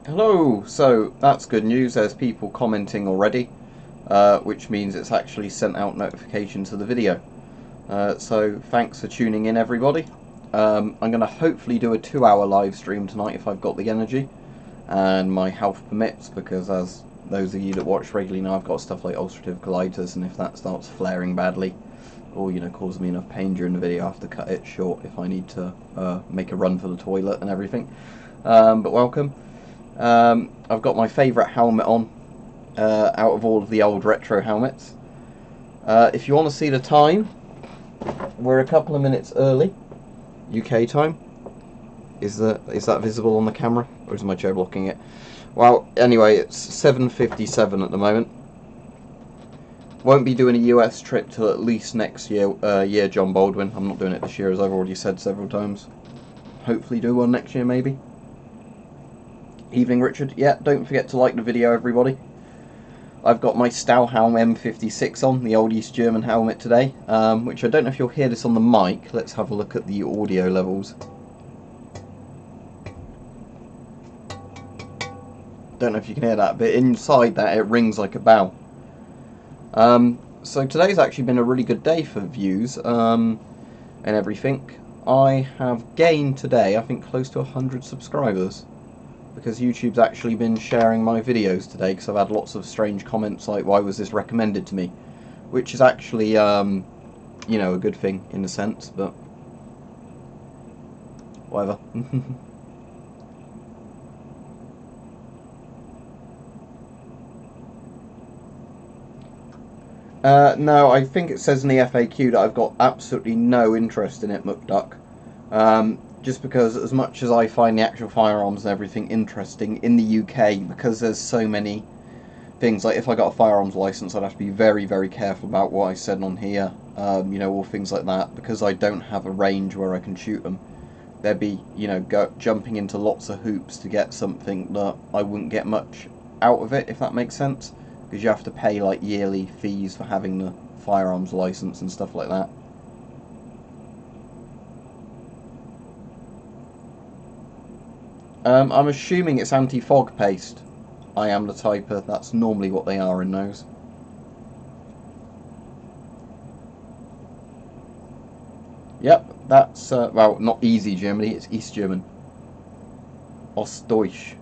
Hello, so that's good news. There's people commenting already, which means it's actually sent out notifications of the video. So thanks for tuning in, everybody. I'm going to hopefully do a 2-hour live stream tonight if I've got the energy and my health permits, because as those of you that watch regularly know, I've got stuff like ulcerative colitis, and if that starts flaring badly or causes me enough pain during the video, I have to cut it short if I need to make a run for the toilet and everything. But welcome. I've got my favourite helmet on out of all of the old retro helmets. If you want to see the time, we're a couple of minutes early, UK time. Is that visible on the camera, or is my chair blocking it? Well, anyway, it's 7:57 at the moment. Won't be doing a US trip till at least next year, John Baldwin. I'm not doing it this year, as I've already said several times. Hopefully do one next year, maybe. Evening, Richard. Yeah, don't forget to like the video, everybody. I've got my Stahlhelm M56 on, the old East German helmet today, which I don't know if you'll hear this on the mic. Let's have a look at the audio levels. Don't know if you can hear that, but inside that it rings like a bell. So today's actually been a really good day for views and everything. I have gained today, I think, close to 100 subscribers. Because YouTube's actually been sharing my videos today, because I've had lots of strange comments like, why was this recommended to me? Which is actually, you know, a good thing in a sense, but whatever. No, I think it says in the FAQ that I've got absolutely no interest in it, McDuck. Just because as much as I find the actual firearms and everything interesting in the UK, because there's so many things, like if I got a firearms license, I'd have to be very, very careful about what I said on here, you know, all things like that, because I don't have a range where I can shoot them. There'd be, you know, jumping into lots of hoops to get something that I wouldn't get much out of it, if that makes sense, because you have to pay like yearly fees for having the firearms license and stuff like that. I'm assuming it's anti-fog paste. I am the typer. That's normally what they are in those. Yep, that's, well, not easy Germany, it's East German. Ostdeutsch.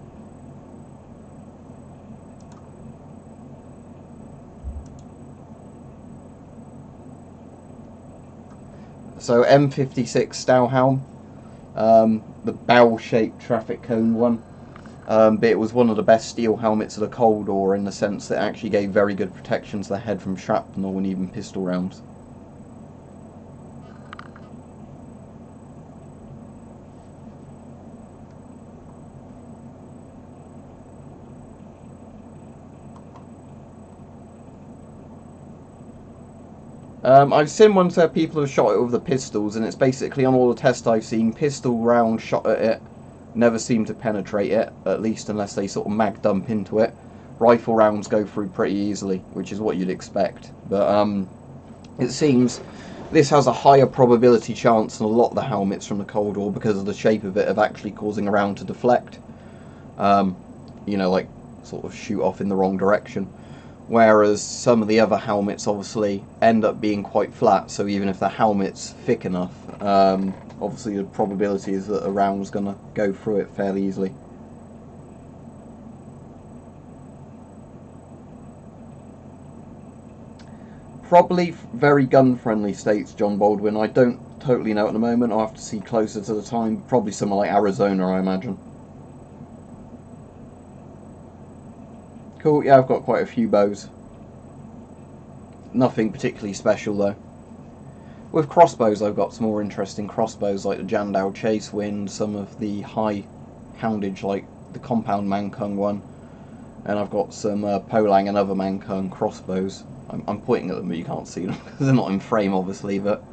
So M56 Stahlhelm. The bell-shaped traffic cone one, but it was one of the best steel helmets of the Cold War in the sense that it actually gave very good protection to the head from shrapnel and even pistol rounds. I've seen ones where people have shot it with the pistols, and it's basically, on all the tests I've seen, pistol rounds shot at it never seem to penetrate it, at least unless they sort of mag dump into it. Rifle rounds go through pretty easily, which is what you'd expect, but it seems this has a higher probability chance than a lot of the helmets from the Cold War, because of the shape of it, of actually causing a round to deflect, you know, like sort of shoot off in the wrong direction. Whereas some of the other helmets obviously end up being quite flat, so even if the helmet's thick enough, obviously the probability is that a round's going to go through it fairly easily. Probably very gun-friendly states, John Baldwin. I don't totally know at the moment. I'll have to see closer to the time. Probably somewhere like Arizona, I imagine. Cool, yeah, I've got quite a few bows. Nothing particularly special though. With crossbows, I've got some more interesting crossbows like the Jandao Chase Wind, some of the high houndage like the Compound Mankung one, and I've got some Polang and other Mankung crossbows. I'm pointing at them but you can't see them because they're not in frame obviously, but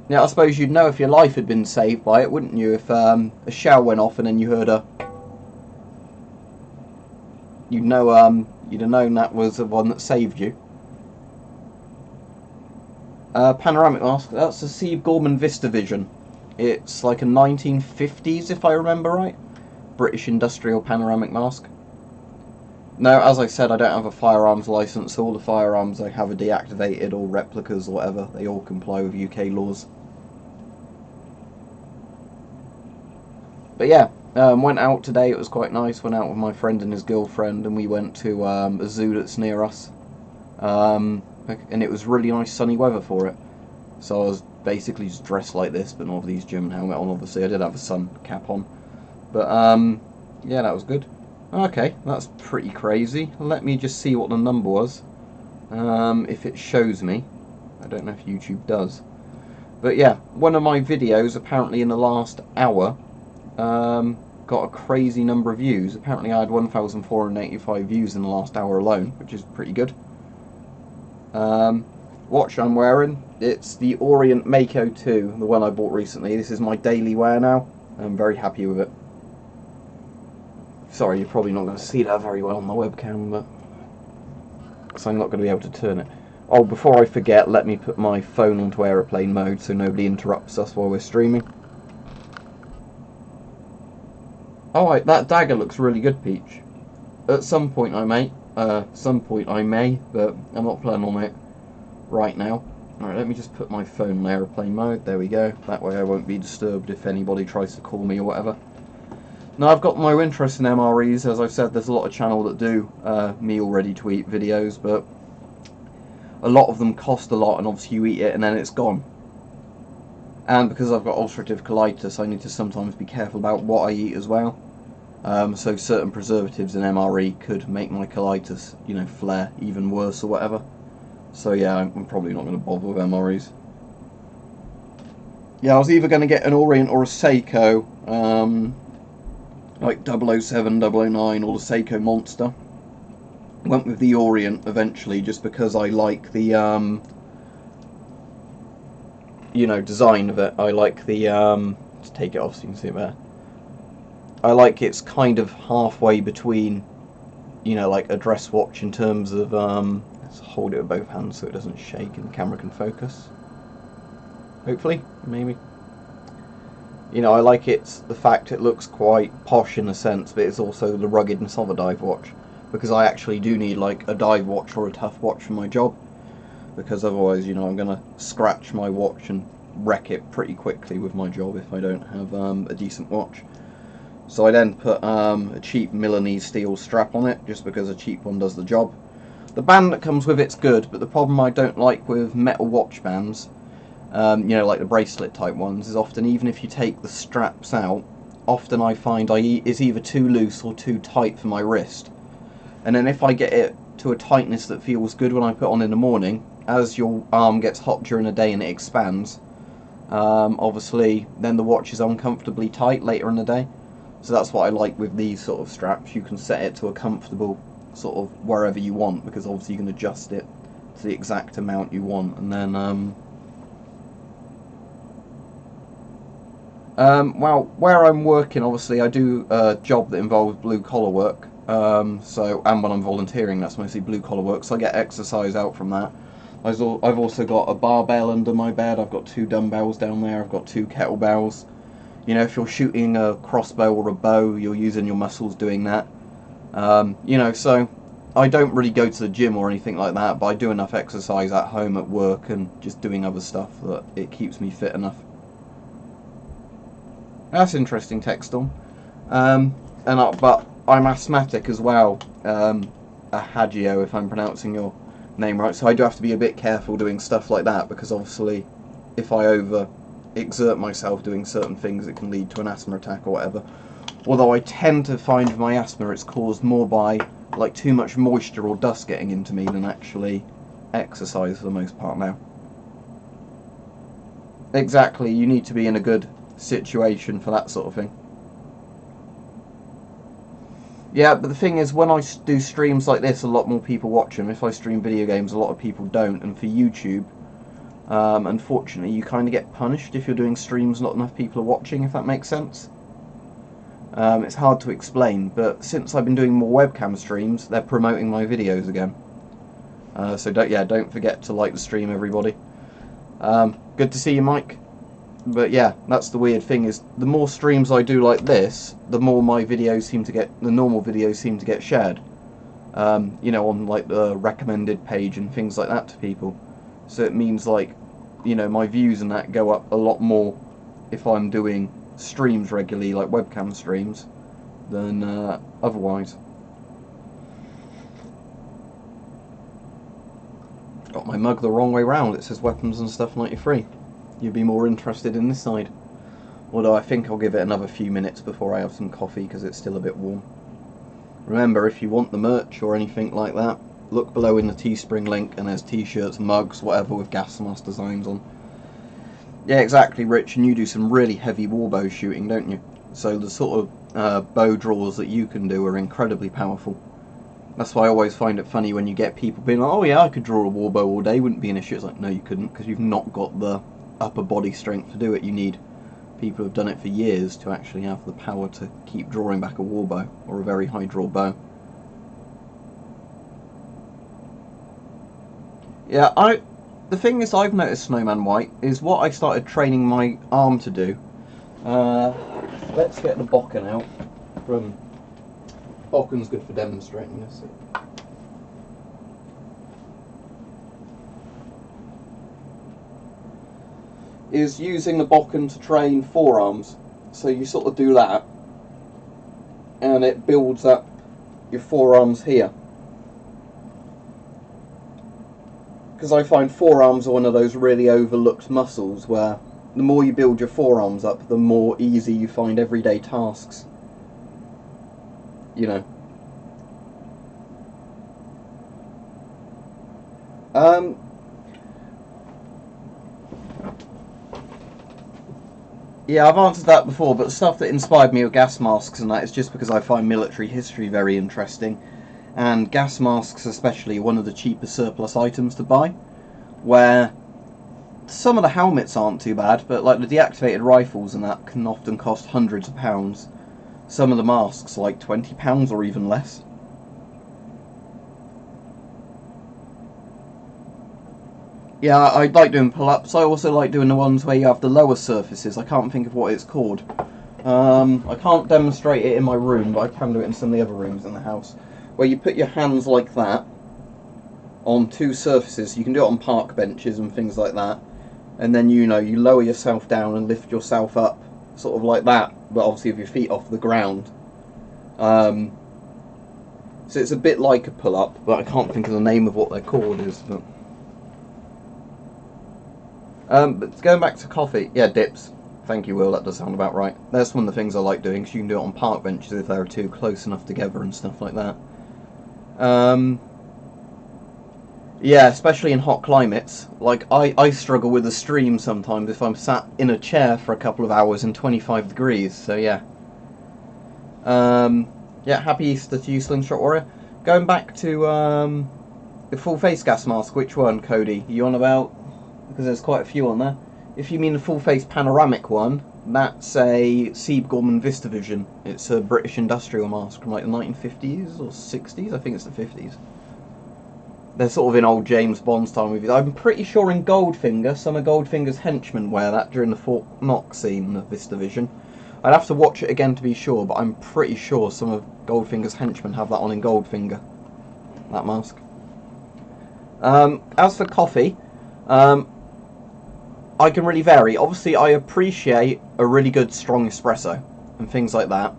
yeah, I suppose you'd know if your life had been saved by it, wouldn't you? If a shell went off and then you heard a, you'd have known that was the one that saved you. Panoramic mask, that's the Steve Gorman Vista Vision. It's like a 1950s, if I remember right, British industrial panoramic mask. No, as I said, I don't have a firearms license, so all the firearms I have are deactivated or replicas or whatever. They all comply with UK laws. But yeah, went out today. It was quite nice. Went out with my friend and his girlfriend, and we went to a zoo that's near us. And it was really nice sunny weather for it. So I was basically just dressed like this, but not with these German helmet on. Obviously, I did have a sun cap on. But yeah, that was good. Okay, that's pretty crazy. Let me just see what the number was. If it shows me. I don't know if YouTube does. But yeah, one of my videos apparently in the last hour got a crazy number of views. Apparently I had 1,485 views in the last hour alone, which is pretty good. Watch I'm wearing, it's the Orient Mako 2, the one I bought recently. This is my daily wear now. I'm very happy with it. Sorry, you're probably not going to see that very well on the webcam, but so I'm not going to be able to turn it. Oh, before I forget, let me put my phone onto aeroplane mode so nobody interrupts us while we're streaming. Oh, that dagger looks really good, Peach. At some point I may, but I'm not planning on it right now. Alright, let me just put my phone on aeroplane mode. There we go. That way I won't be disturbed if anybody tries to call me or whatever. Now, I've got no interest in MREs. As I've said, there's a lot of channels that do meal ready to eat videos, but a lot of them cost a lot, and obviously you eat it and then it's gone. And because I've got ulcerative colitis, I need to sometimes be careful about what I eat as well. So certain preservatives in MRE could make my colitis, you know, flare even worse or whatever. So yeah, I'm probably not going to bother with MREs. Yeah, I was either going to get an Orient or a Seiko, like 007, 009 or the Seiko Monster. Went with the Orient eventually just because I like the, you know, design of it. I like the, let's take it off so you can see it there. I like it's kind of halfway between, you know, like a dress watch in terms of, let's hold it with both hands so it doesn't shake and the camera can focus. Hopefully, maybe. You know, I like the fact it looks quite posh in a sense, but it's also the ruggedness of a dive watch. Because I actually do need like a dive watch or a tough watch for my job. Because otherwise, you know, I'm going to scratch my watch and wreck it pretty quickly with my job if I don't have a decent watch. So I then put a cheap Milanese steel strap on it, just because a cheap one does the job. The band that comes with it's good, but the problem I don't like with metal watch bands, you know, like the bracelet type ones, is often even if you take the straps out, often I find it's either too loose or too tight for my wrist. And then if I get it to a tightness that feels good when I put on in the morning, as your arm gets hot during the day and it expands, obviously then the watch is uncomfortably tight later in the day. So that's what I like with these sort of straps. You can set it to a comfortable sort of wherever you want, because obviously you can adjust it to the exact amount you want. And then well, where I'm working, obviously I do a job that involves blue collar work, and when I'm volunteering that's mostly blue collar work, so I get exercise out from that. I've also got a barbell under my bed, I've got 2 dumbbells down there, I've got 2 kettlebells. You know, if you're shooting a crossbow or a bow, you're using your muscles doing that. You know, so I don't really go to the gym or anything like that, but I do enough exercise at home, at work, and just doing other stuff that it keeps me fit enough. That's interesting, Textile. But I'm asthmatic as well, Hagio, if I'm pronouncing your name right, so I do have to be a bit careful doing stuff like that, because obviously if I exert myself doing certain things, it can lead to an asthma attack or whatever. Although I tend to find with my asthma it's caused more by like too much moisture or dust getting into me than actually exercise for the most part now. Exactly, you need to be in a good situation for that sort of thing. Yeah, but the thing is, when I do streams like this, a lot more people watch them. If I stream video games, a lot of people don't, and for YouTube, unfortunately, you kind of get punished if you're doing streams not enough people are watching, if that makes sense. It's hard to explain, but since I've been doing more webcam streams, they're promoting my videos again. So don't forget to like the stream, everybody. Good to see you, Mike. But yeah, that's the weird thing, is the more streams I do like this, the more my videos seem to get, the normal videos seem to get shared. You know, on like the recommended page and things like that to people. So it means, like, you know, my views and that go up a lot more if I'm doing streams regularly, like webcam streams, than otherwise. Got my mug the wrong way round. It says Weapons and Stuff 93. You'd be more interested in this side. Although I think I'll give it another few minutes before I have some coffee, because it's still a bit warm. Remember, if you want the merch or anything like that, look below in the Teespring link, and there's t-shirts, mugs, whatever, with gas mask designs on. Yeah, exactly, Rich, and you do some really heavy warbow shooting, don't you? So the sort of bow draws that you can do are incredibly powerful. That's why I always find it funny when you get people being like, oh yeah, I could draw a warbow all day, wouldn't be an issue. It's like, no, you couldn't, because you've not got the upper body strength to do it. You need people who've done it for years to actually have the power to keep drawing back a warbow, or a very high draw bow. Yeah, the thing is, I've noticed, Snowman White, is what I started training my arm to do. Let's get the bokken out. Bokken's good for demonstrating this. Is using the bokken to train forearms. So you sort of do that, and it builds up your forearms here. Because I find forearms are one of those really overlooked muscles, where the more you build your forearms up, the more easy you find everyday tasks. You know. Yeah, I've answered that before, but the stuff that inspired me with gas masks and that is just because I find military history very interesting. And gas masks especially are one of the cheapest surplus items to buy, where some of the helmets aren't too bad, but like the deactivated rifles and that can often cost hundreds of pounds. Some of the masks like £20 or even less. Yeah, I like doing pull-ups. I also like doing the ones where you have the lower surfaces. I can't think of what it's called. I can't demonstrate it in my room, but I can do it in some of the other rooms in the house. Where you put your hands like that on two surfaces. You can do it on park benches and things like that. And then, you know, you lower yourself down and lift yourself up, sort of like that, but obviously with your feet off the ground. So it's a bit like a pull-up, but I can't think of the name of what they're called. But going back to coffee, yeah, dips. Thank you, Will, that does sound about right. That's one of the things I like doing, because you can do it on park benches if they're too close enough together and stuff like that. Yeah, especially in hot climates. Like, I struggle with the stream sometimes if I'm sat in a chair for a couple of hours in 25 degrees, so yeah. Yeah, happy Easter to you, Slingshot Warrior. Going back to the full face gas mask, which one, Cody? You on about? Because there's quite a few on there. If you mean the full face panoramic one, that's a Sieb Gorman VistaVision. It's a British industrial mask from like the 1950s or 60s. I think it's the 50s. They're sort of in old James Bond's time movies. I'm pretty sure in Goldfinger, some of Goldfinger's henchmen wear that during the Fort Knox scene of VistaVision. I'd have to watch it again to be sure, but I'm pretty sure some of Goldfinger's henchmen have that on in Goldfinger. That mask. As for coffee, I can really vary. Obviously, I appreciate a really good strong espresso and things like that.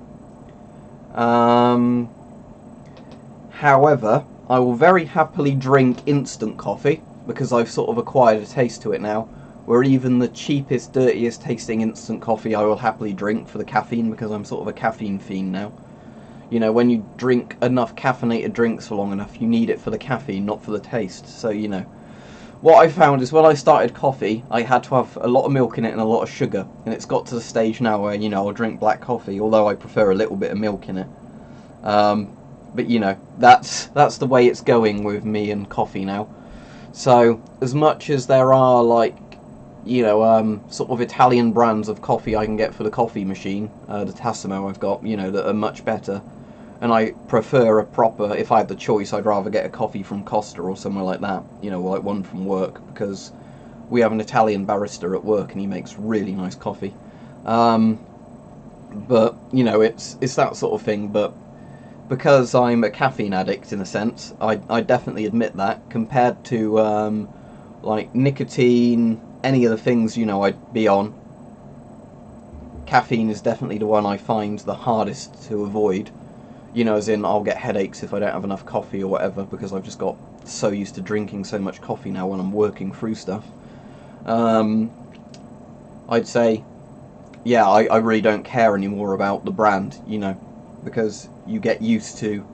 However, I will very happily drink instant coffee, because I've sort of acquired a taste to it now, where even the cheapest, dirtiest tasting instant coffee I will happily drink for the caffeine, because I'm sort of a caffeine fiend now. You know, when you drink enough caffeinated drinks for long enough, you need it for the caffeine, not for the taste. So, you know. What I found is when I started coffee, I had to have a lot of milk in it and a lot of sugar. And it's got to the stage now where, you know, I'll drink black coffee, although I prefer a little bit of milk in it. But, you know, that's the way it's going with me and coffee now. So, as much as there are, like, you know, sort of Italian brands of coffee I can get for the coffee machine, the Tassimo I've got, you know, that are much better. And I prefer a proper, if I had the choice, I'd rather get a coffee from Costa or somewhere like that, you know, like one from work, because We have an Italian barista at work, and he makes really nice coffee. But you know, it's that sort of thing. But because I'm a caffeine addict in a sense, I definitely admit that. Compared to like nicotine, any of the things, you know, I'd be on, caffeine is definitely the one I find the hardest to avoid. You know, as in I'll get headaches if I don't have enough coffee or whatever, because I've just got so used to drinking so much coffee now when I'm working through stuff. I'd say, yeah, I really don't care anymore about the brand, you know, because you get used to,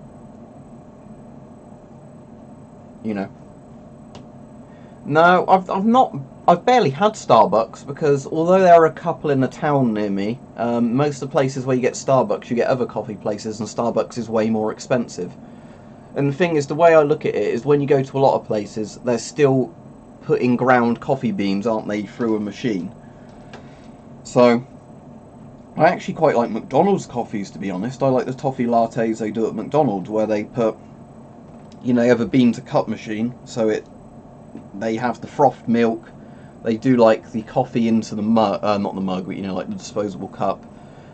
you know. No, I've barely had Starbucks, because although there are a couple in the town near me, most of the places where you get Starbucks, you get other coffee places, and Starbucks is way more expensive. And the thing is, the way I look at it is, when you go to a lot of places, they're still putting ground coffee beans, aren't they, through a machine. So I actually quite like McDonald's coffees, to be honest. I like the toffee lattes they do at McDonald's, where they put, you know, they have a bean to cup machine, so they have the frothed milk, they do like the coffee into the mug, not the mug, but you know, like the disposable cup,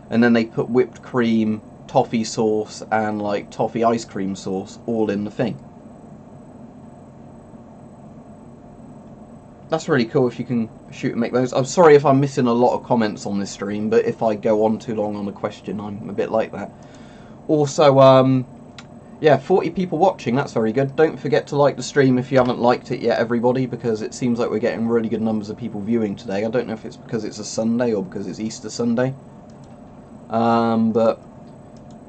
and then they put whipped cream, toffee sauce, and like toffee ice cream sauce all in the thing. That's really cool if you can shoot and make those. I'm sorry if I'm missing a lot of comments on this stream, but if I go on too long on a question, I'm a bit like that. Also, yeah, 40 people watching, that's very good. Don't forget to like the stream if you haven't liked it yet, everybody, because it seems like we're getting really good numbers of people viewing today. I don't know if it's because it's a Sunday or because it's Easter Sunday. But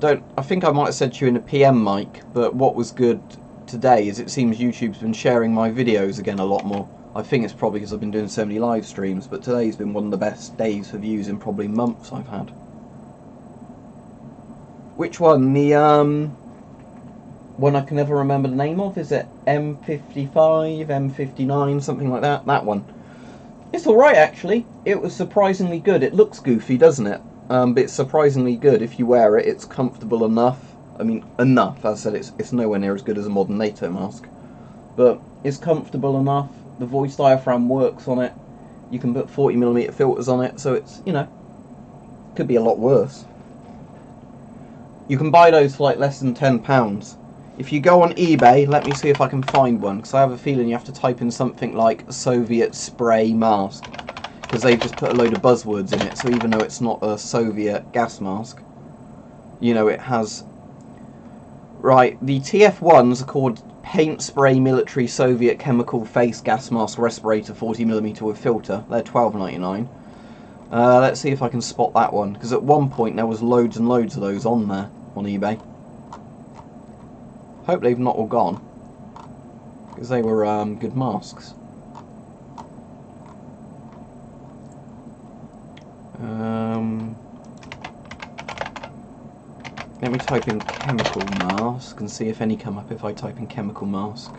I think I might have said to you in a PM mic, but what was good today is it seems YouTube's been sharing my videos again a lot more. I think it's probably because I've been doing so many live streams, but today's been one of the best days for views in probably months I've had. Which one? The one I can never remember the name of, is it M55, M59, something like that? That one. It's alright actually. It was surprisingly good. It looks goofy, doesn't it? But it's surprisingly good if you wear it. It's comfortable enough. I mean, enough. As I said, it's nowhere near as good as a modern NATO mask. But it's comfortable enough. The voice diaphragm works on it. You can put 40mm filters on it, so it's, you know, could be a lot worse. You can buy those for like less than £10. If you go on eBay, let me see if I can find one, because I have a feeling you have to type in something like Soviet spray mask, because they've just put a load of buzzwords in it, so even though it's not a Soviet gas mask, you know, it has... Right, the TF1s are called Paint Spray Military Soviet Chemical Face Gas Mask Respirator 40mm with filter. They're $12.99. Let's see if I can spot that one, because at one point there was loads and loads of those on there, on eBay. Hope they've not all gone, because they were good masks. Let me type in chemical mask and see if any come up if I type in chemical mask.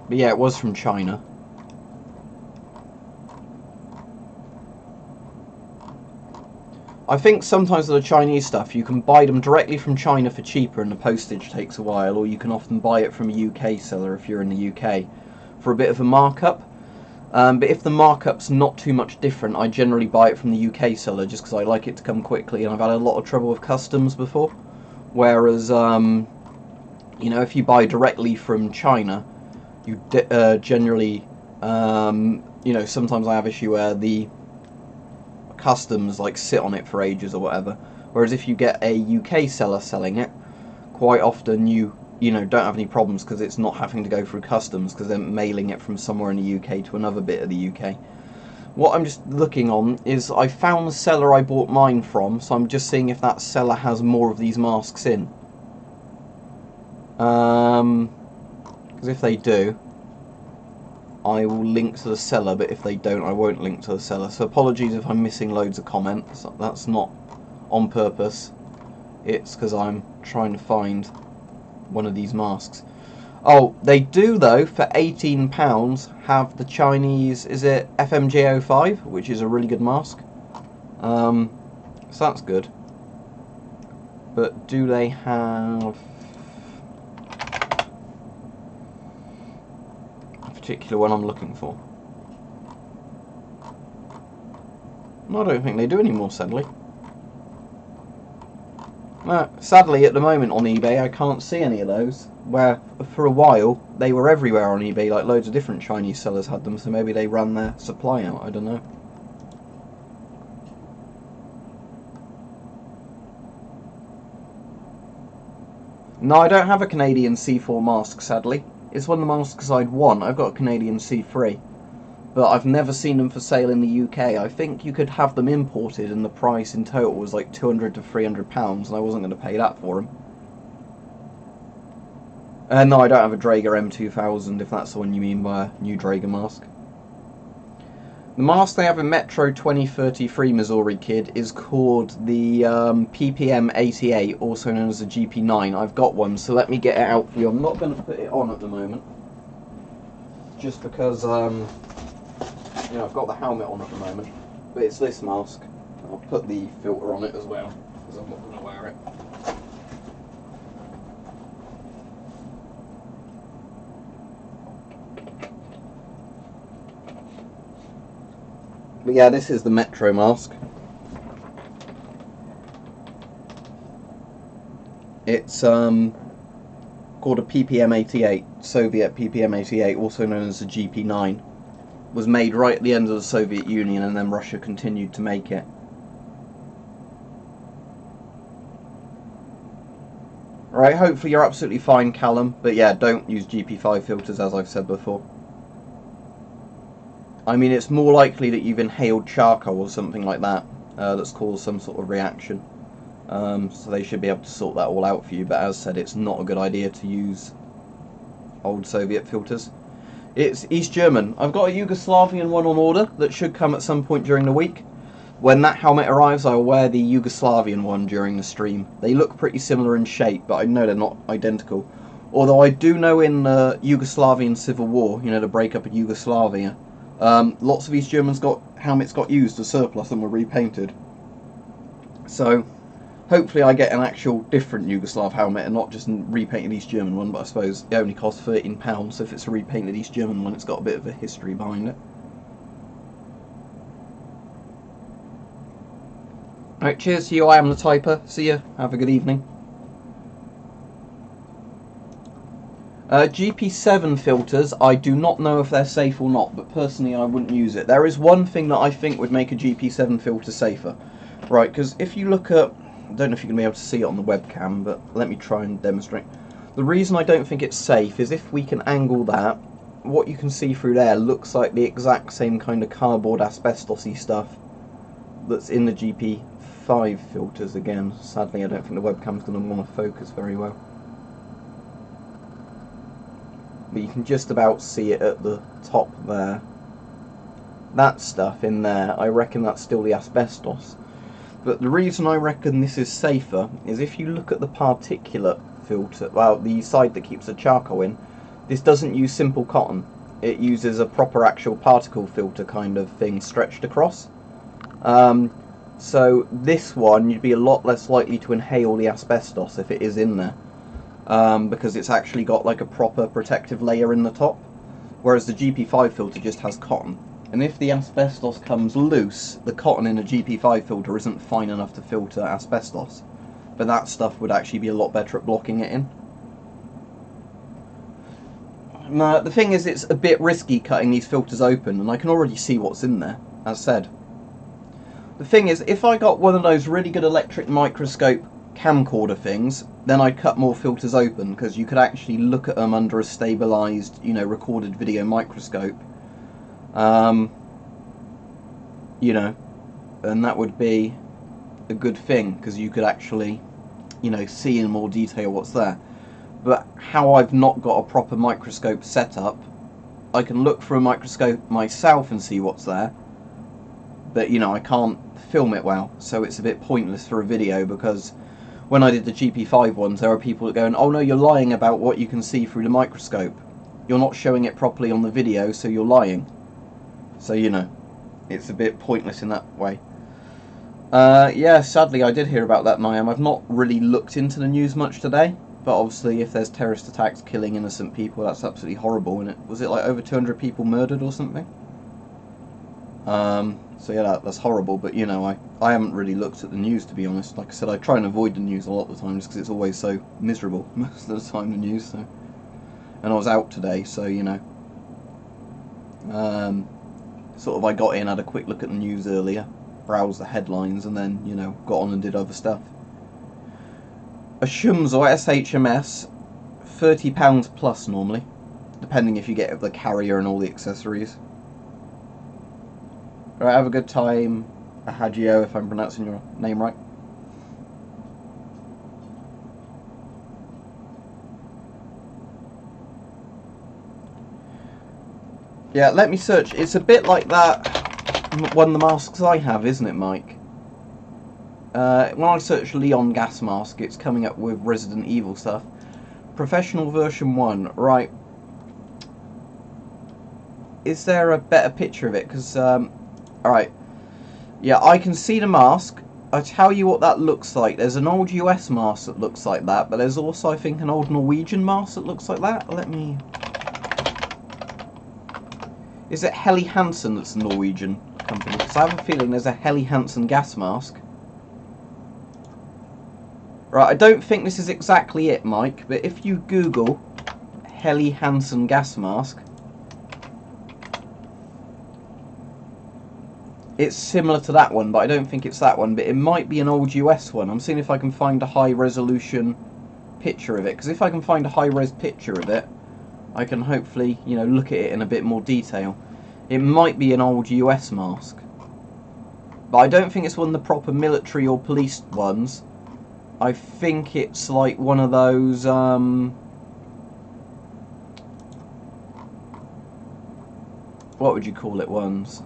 But yeah, it was from China. I think sometimes with the Chinese stuff, you can buy them directly from China for cheaper and the postage takes a while, or you can often buy it from a UK seller if you're in the UK for a bit of a markup. But if the markup's not too much different, I generally buy it from the UK seller just because I like it to come quickly, and I've had a lot of trouble with customs before. Whereas, you know, if you buy directly from China, you generally, you know, sometimes I have issue where the customs like sit on it for ages or whatever. Whereas if you get a UK seller selling it, quite often you know, don't have any problems because it's not having to go through customs, because they're mailing it from somewhere in the UK to another bit of the UK. What I'm just looking on is I found the seller I bought mine from, so I'm just seeing if that seller has more of these masks in. Because if they do, I will link to the seller, but if they don't, I won't link to the seller. So apologies if I'm missing loads of comments. That's not on purpose. It's because I'm trying to find one of these masks. Oh, they do though, for £18 have the Chinese, is it FMJ05, which is a really good mask. So that's good. But do they have... particular one I'm looking for. No, I don't think they do anymore, sadly. Sadly, at the moment on eBay, I can't see any of those. Where, for a while, they were everywhere on eBay, like loads of different Chinese sellers had them, so maybe they ran their supply out, I don't know. No, I don't have a Canadian C4 mask, sadly. It's one of the masks I'd want. I've got a Canadian C3. But I've never seen them for sale in the UK. I think you could have them imported and the price in total was like £200 to £300 and I wasn't going to pay that for them. No, I don't have a Draeger M2000 if that's the one you mean by a new Draeger mask. The mask they have in Metro 2033 Missouri Kid is called the PPM 88, also known as the GP9. I've got one, so let me get it out for you. I'm not going to put it on at the moment, just because you know, I've got the helmet on at the moment, but it's this mask. I'll put the filter on it as well, because I'm not going to wear it. But yeah, this is the Metro mask. It's called a PPM 88, Soviet PPM 88, also known as the GP9. Was made right at the end of the Soviet Union, and then Russia continued to make it. Right, hopefully you're absolutely fine, Callum, but yeah, don't use GP5 filters as I've said before. I mean, it's more likely that you've inhaled charcoal or something like that that's caused some sort of reaction. So they should be able to sort that all out for you, but as said, it's not a good idea to use old Soviet filters. It's East German. I've got a Yugoslavian one on order that should come at some point during the week. When that helmet arrives, I'll wear the Yugoslavian one during the stream. They look pretty similar in shape, but I know they're not identical. Although I do know in the Yugoslavian Civil War, you know, the breakup of Yugoslavia, lots of East Germans helmets got used as surplus and were repainted. So hopefully I get an actual different Yugoslav helmet and not just a repainted East German one, but I suppose it only costs £13, so if it's a repainted East German one, it's got a bit of a history behind it. Alright, cheers to you, I am the typer. See ya, have a good evening. GP7 filters, I do not know if they're safe or not, but personally I wouldn't use it. There is one thing that I think would make a GP7 filter safer. Right, because if you look at, I don't know if you're going to be able to see it on the webcam, but let me try and demonstrate. The reason I don't think it's safe is if we can angle that, what you can see through there looks like the exact same kind of cardboard asbestos-y stuff that's in the GP5 filters again. Sadly, I don't think the webcam's going to want to focus very well. But you can just about see it at the top there. That stuff in there, I reckon that's still the asbestos. But the reason I reckon this is safer is if you look at the particulate filter, well, the side that keeps the charcoal in, this doesn't use simple cotton. It uses a proper actual particle filter kind of thing stretched across. So this one, you'd be a lot less likely to inhale the asbestos if it is in there. Because it's actually got like a proper protective layer in the top. Whereas the GP5 filter just has cotton. And if the asbestos comes loose, the cotton in a GP5 filter isn't fine enough to filter asbestos. But that stuff would actually be a lot better at blocking it in. Now, the thing is, it's a bit risky cutting these filters open, and I can already see what's in there, as said. The thing is, if I got one of those really good electric microscope camcorder things, then I'd cut more filters open, because you could actually look at them under a stabilised, you know, recorded video microscope. You know, and that would be a good thing, because you could actually, you know, see in more detail what's there. But how I've not got a proper microscope set up, I can look through a microscope myself and see what's there, but you know, I can't film it well, so it's a bit pointless for a video, because when I did the GP5 ones, there are people that go, oh no, you're lying about what you can see through the microscope. You're not showing it properly on the video, so you're lying. So, you know, it's a bit pointless in that way. Yeah, sadly I did hear about that, Niam. I've not really looked into the news much today. But obviously, if there's terrorist attacks killing innocent people, that's absolutely horrible. And was it like over 200 people murdered or something? So yeah, that's horrible. But you know, I haven't really looked at the news, to be honest. Like I said, I try and avoid the news a lot of the time just because it's always so miserable most of the time, the news. So, and I was out today, so you know, sort of I got in, had a quick look at the news earlier, browsed the headlines, and then you know got on and did other stuff. A Shums or SHMS, £30 plus normally, depending if you get the carrier and all the accessories. Alright, have a good time, Ahagio, if I'm pronouncing your name right. Yeah, let me search. It's a bit like that one of the masks I have, isn't it, Mike? When I search Leon gas mask, it's coming up with Resident Evil stuff. Professional version 1, right. Is there a better picture of it? Because, alright. Yeah, I can see the mask. I tell you what that looks like. There's an old US mask that looks like that, but there's also, I think, an old Norwegian mask that looks like that. Let me... Is it Helly Hansen that's a Norwegian company? Because I have a feeling there's a Helly Hansen gas mask. Right, I don't think this is exactly it, Mike, but if you Google Helly Hansen gas mask, it's similar to that one, but I don't think it's that one, but it might be an old US one. I'm seeing if I can find a high-resolution picture of it, because if I can find a high-res picture of it, I can hopefully, you know, look at it in a bit more detail. It might be an old US mask, but I don't think it's one of the proper military or police ones. I think it's like one of those, what would you call it ones?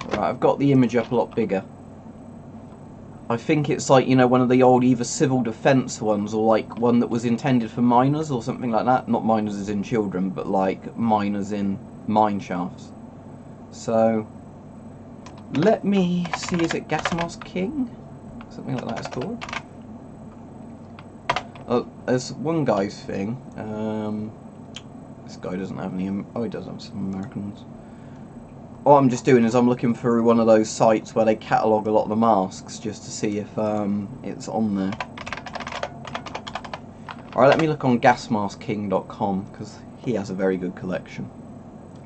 Right, I've got the image up a lot bigger. I think it's like, you know, one of the old either civil defence ones or like one that was intended for miners or something like that. Not miners as in children, but like miners in mine shafts. So, let me see, is it Gas Mask King? Something like that it's called. Oh, there's one guy's thing. This guy doesn't have any, oh he does have some Americans. What I'm just doing is I'm looking through one of those sites where they catalogue a lot of the masks just to see if it's on there. Alright, let me look on gasmaskking.com because he has a very good collection.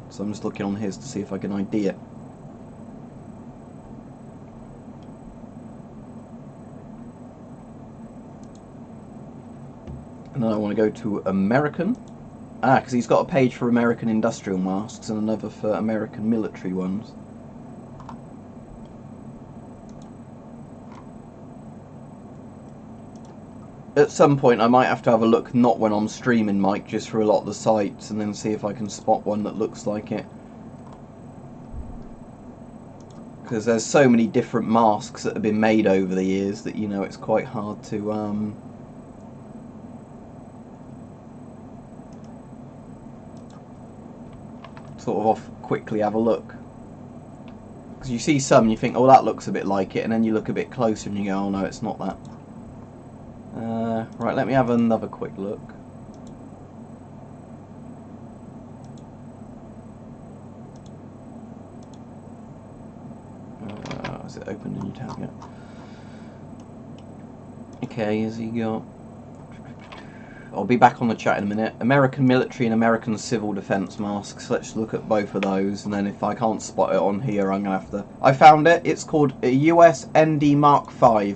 So I'm just looking on his to see if I can ID it. And then I want to go to American. Ah, because he's got a page for American industrial masks and another for American military ones. At some point I might have to have a look, not when I'm streaming, Mike, just for a lot of the sites, and then see if I can spot one that looks like it. Because there's so many different masks that have been made over the years that, you know, it's quite hard to... sort of off quickly have a look, because you see some and you think, oh, that looks a bit like it, and then you look a bit closer and you go, oh no, it's not that. Right, let me have another quick look. Is it open a new tab yet? Okay, has he got... I'll be back on the chat in a minute. American military and American civil defence masks. Let's look at both of those, and then if I can't spot it on here, I'm going to have to... I found it. It's called a US ND Mark V.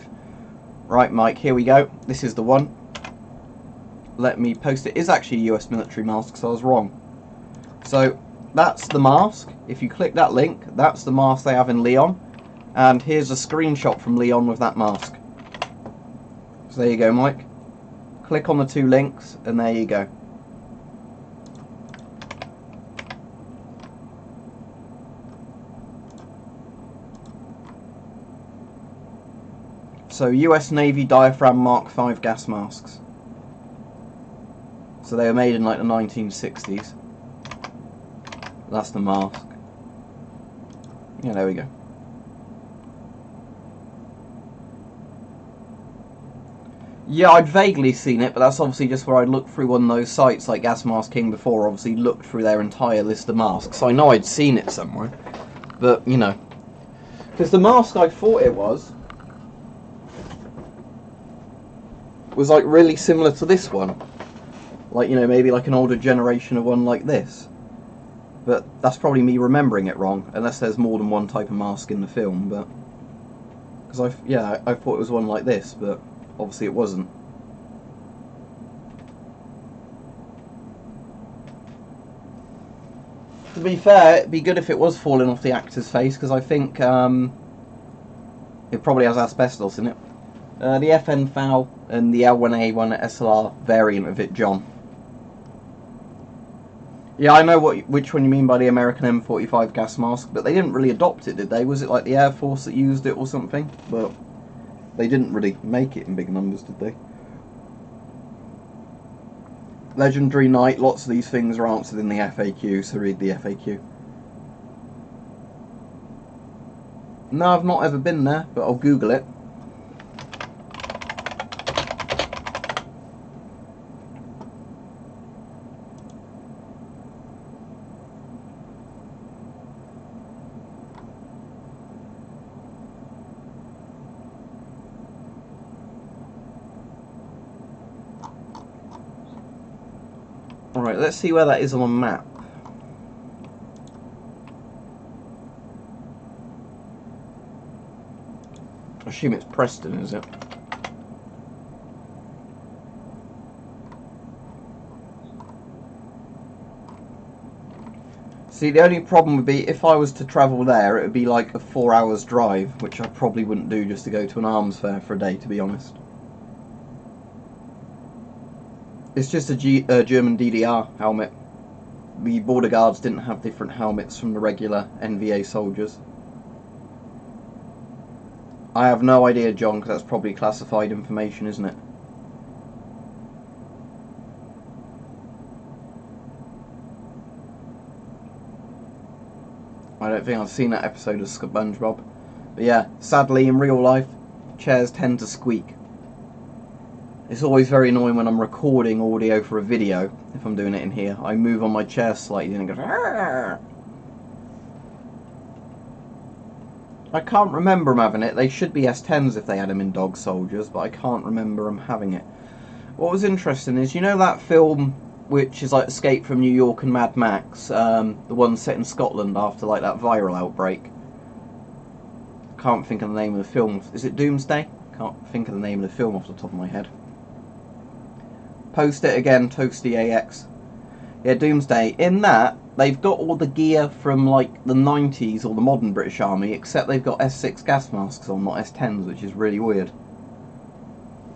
Right, Mike, here we go. This is the one. Let me post it. It's actually a US military mask, so I was wrong. So, that's the mask. If you click that link, that's the mask they have in Leon. And here's a screenshot from Leon with that mask. So there you go, Mike. Click on the two links, and there you go. So, US Navy Diaphragm Mark V gas masks. So they were made in like the 1960s. That's the mask. Yeah, there we go. Yeah, I'd vaguely seen it, but that's obviously just where I'd looked through one of those sites like Gas Mask King before, obviously looked through their entire list of masks. So I know I'd seen it somewhere, but, you know. Because the mask I thought it was like really similar to this one. Like, you know, maybe like an older generation of one like this. But that's probably me remembering it wrong, unless there's more than one type of mask in the film, but... Because I thought it was one like this, but obviously it wasn't. To be fair, it'd be good if it was falling off the actor's face, because I think it probably has asbestos in it. The FN FAL and the L1A1 SLR variant of it, John. Yeah, I know which one you mean by the American M45 gas mask, but they didn't really adopt it, did they? Was it like the Air Force that used it or something? But they didn't really make it in big numbers, did they? Legendary Night, lots of these things are answered in the FAQ, so read the FAQ. No, I've not ever been there, but I'll Google it. Alright, let's see where that is on a map. I assume it's Preston, is it? See, the only problem would be if I was to travel there, it would be like a 4 hours drive, which I probably wouldn't do just to go to an arms fair for a day, to be honest. It's just a German DDR helmet. The border guards didn't have different helmets from the regular NVA soldiers. I have no idea, John, because that's probably classified information, isn't it? I don't think I've seen that episode of SpongeBob. But yeah, sadly in real life, chairs tend to squeak. It's always very annoying when I'm recording audio for a video, if I'm doing it in here. I move on my chair slightly and it goes... Argh! I can't remember them having it. They should be S10s if they had them in Dog Soldiers, but I can't remember them having it. What was interesting is, you know that film which is like Escape from New York and Mad Max, the one set in Scotland after like that viral outbreak? Can't think of the name of the film. Is it Doomsday? Can't think of the name of the film off the top of my head. Post it again, Toasty AX. Yeah, Doomsday. In that, they've got all the gear from like the 90s or the modern British Army, except they've got S6 gas masks on, not S10s, which is really weird.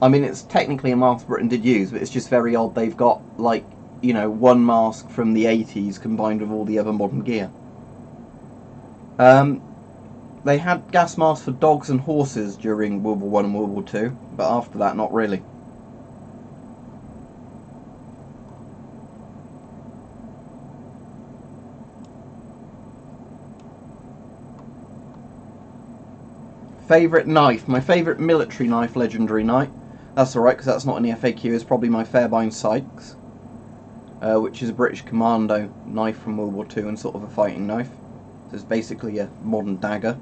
I mean, it's technically a mask Britain did use, but it's just very odd they've got, like, you know, one mask from the 80s combined with all the other modern gear. They had gas masks for dogs and horses during World War I and World War II, but after that, not really. Favourite knife? My favourite military knife, Legendary Knight. That's alright, because that's not in the FAQ. It's probably my Fairbairn Sykes, which is a British commando knife from World War II and sort of a fighting knife. So it's basically a modern dagger.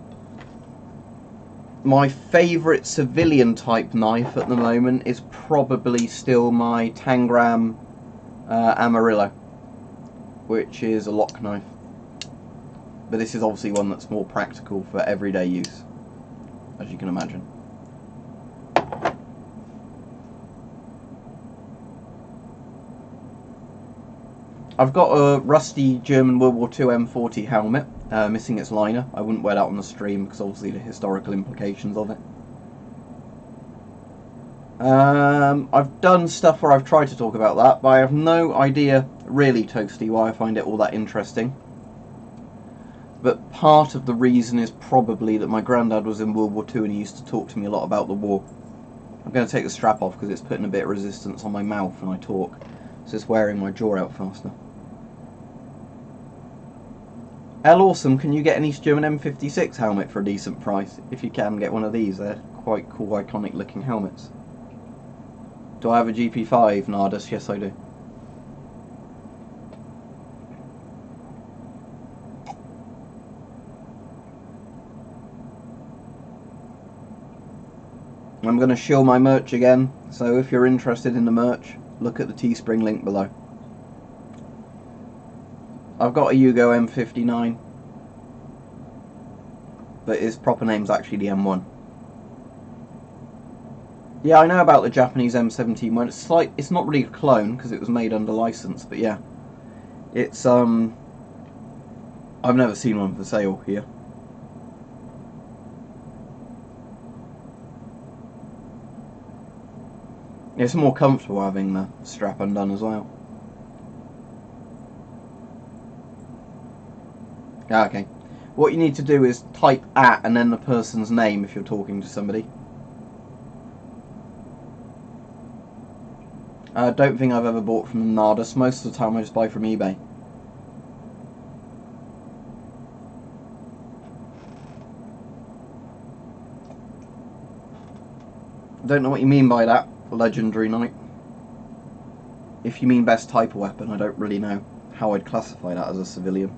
My favourite civilian type knife at the moment is probably still my Tangram Amarillo, which is a lock knife. But this is obviously one that's more practical for everyday use, as you can imagine. I've got a rusty German World War II M40 helmet, missing its liner. I wouldn't wear that on the stream because obviously the historical implications of it. I've done stuff where I've tried to talk about that, but I have no idea really, Toasty, why I find it all that interesting. But part of the reason is probably that my granddad was in World War II and he used to talk to me a lot about the war. I'm going to take the strap off because it's putting a bit of resistance on my mouth when I talk, so it's wearing my jaw out faster. L Awesome, can you get an East German M56 helmet for a decent price? If you can, get one of these. They're quite cool, iconic looking helmets. Do I have a GP5 Nardus? Yes, I do. I'm going to shill my merch again, so if you're interested in the merch, look at the Teespring link below. I've got a Yugo M59, but his proper name's actually the M1. Yeah, I know about the Japanese M17 one. It's not really a clone because it was made under license, but yeah, it's I've never seen one for sale here. It's more comfortable having the strap undone as well. Okay. What you need to do is type @ and then the person's name if you're talking to somebody. I don't think I've ever bought from Nardus. Most of the time I just buy from eBay. I don't know what you mean by that, Legendary Knight. If you mean best type of weapon, I don't really know how I'd classify that as a civilian.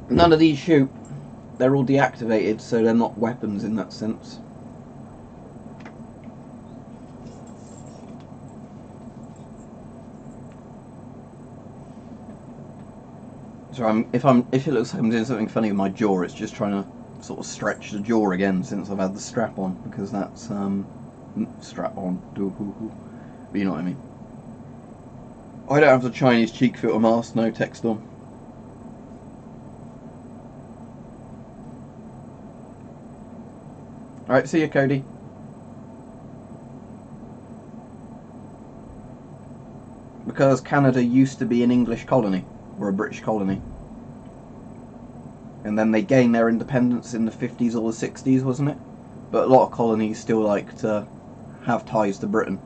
None of these shoot. They're all deactivated, so they're not weapons in that sense. So if it looks like I'm doing something funny with my jaw, it's just trying to sort of stretch the jaw again since I've had the strap on, because that's strap on. But you know what I mean. I don't have the Chinese cheek filter mask, no text on. Alright, see you, Cody. Because Canada used to be an English colony, or a British colony. And then they gained their independence in the 50s or the 60s, wasn't it? But a lot of colonies still like to have ties to Britain.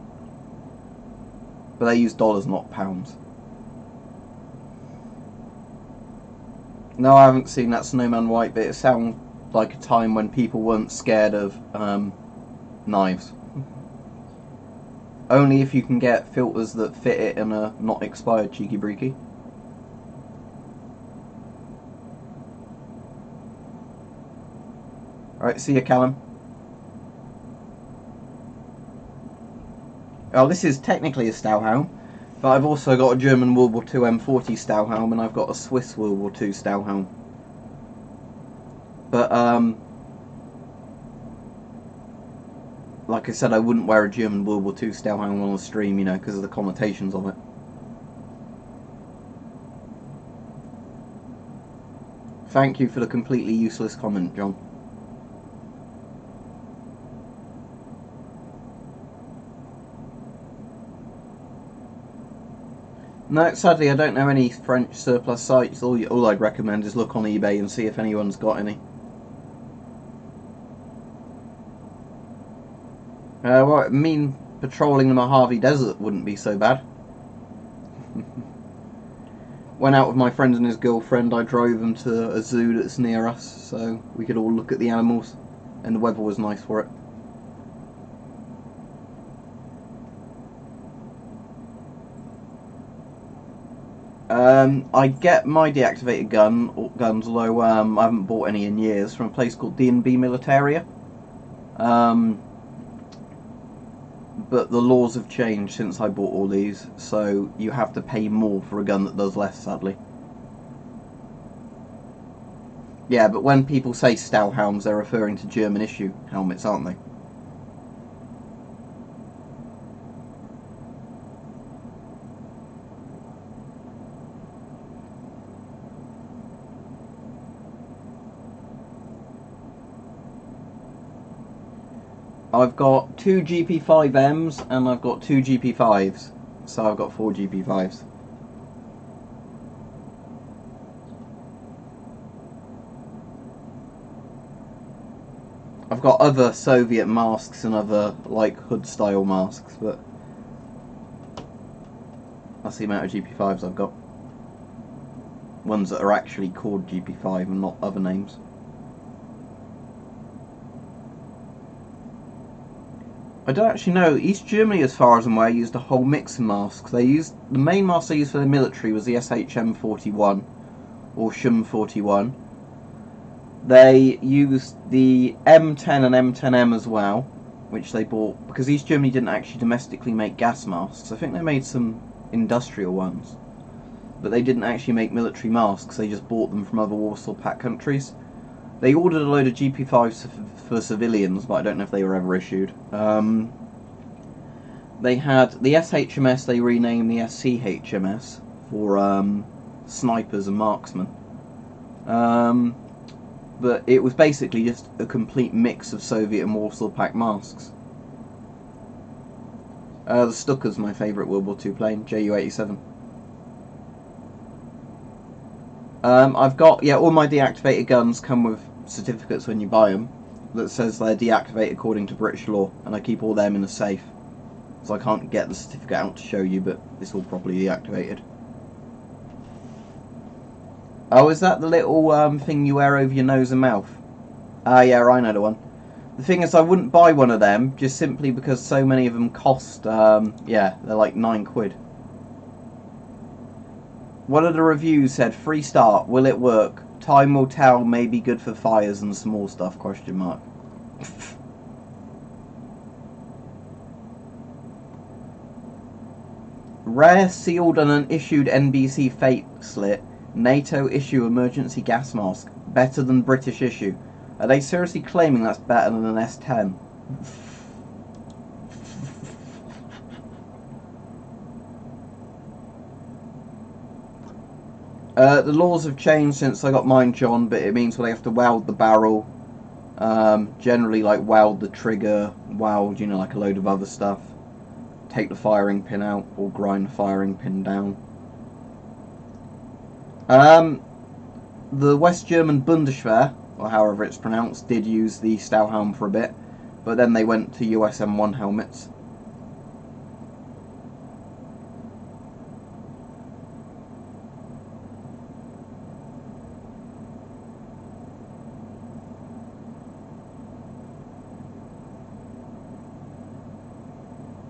But they use dollars, not pounds. No, I haven't seen that Snowman White, but it sounds like a time when people weren't scared of knives. Only if you can get filters that fit it and are not expired, cheeky breaky. Alright, see you, Callum. Well, this is technically a Stahlhelm, but I've also got a German World War II M40 Stahlhelm, and I've got a Swiss World War II Stahlhelm. But, like I said, I wouldn't wear a German World War II Stahlhelm on the stream, you know, because of the connotations of it. Thank you for the completely useless comment, John. No, sadly I don't know any French surplus sites. All I'd recommend is look on eBay and see if anyone's got any. Well, I mean, patrolling the Mojave Desert wouldn't be so bad. Went out with my friend and his girlfriend. I drove them to a zoo that's near us, so we could all look at the animals, and the weather was nice for it. I get my deactivated guns, although I haven't bought any in years, from a place called D&B Militaria. But the laws have changed since I bought all these, so you have to pay more for a gun that does less, sadly. Yeah, but when people say Stahlhelms, they're referring to German issue helmets, aren't they? I've got 2 GP5Ms and I've got 2 GP5s, so I've got 4 GP5s. I've got other Soviet masks and other like hood style masks, but That's the amount of GP5s I've got. Ones that are actually called GP5 and not other names. I don't actually know. East Germany, as far as I'm aware, used a whole mix of masks. The main mask they used for the military was the SHM41 or SHM41. They used the M10 and M10M as well, which they bought because East Germany didn't actually domestically make gas masks. I think they made some industrial ones, but they didn't actually make military masks. They just bought them from other Warsaw Pact countries. They ordered a load of GP5s for civilians, but I don't know if they were ever issued. They had the SHMS, they renamed the SCHMS for snipers and marksmen. But it was basically just a complete mix of Soviet and Warsaw Pact masks. The Stuka's my favourite World War II plane, Ju-87. I've got, all my deactivated guns come with certificates when you buy them that says they're deactivated according to British law, and I keep all them in a safe. So I can't get the certificate out to show you, but it's all properly deactivated. Oh, is that the little thing you wear over your nose and mouth? Ah, yeah, I know the one. The thing is, I wouldn't buy one of them, just simply because so many of them cost, they're like £9. One of the reviews said, free start, will it work? Time will tell, may be good for fires and small stuff, question mark. Rare, sealed and unissued NBC Fate slit. NATO issue emergency gas mask. Better than British issue. Are they seriously claiming that's better than an S10? The laws have changed since I got mine, John, but it means they have to weld the barrel. Generally, like, weld the trigger, weld, like a load of other stuff. Take the firing pin out, or grind the firing pin down. The West German Bundeswehr, or however it's pronounced, did use the Stahlhelm for a bit, but then they went to USM1 helmets.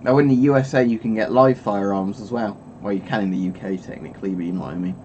Now in the USA you can get live firearms as well. Well, you can in the UK technically, but you know what I mean.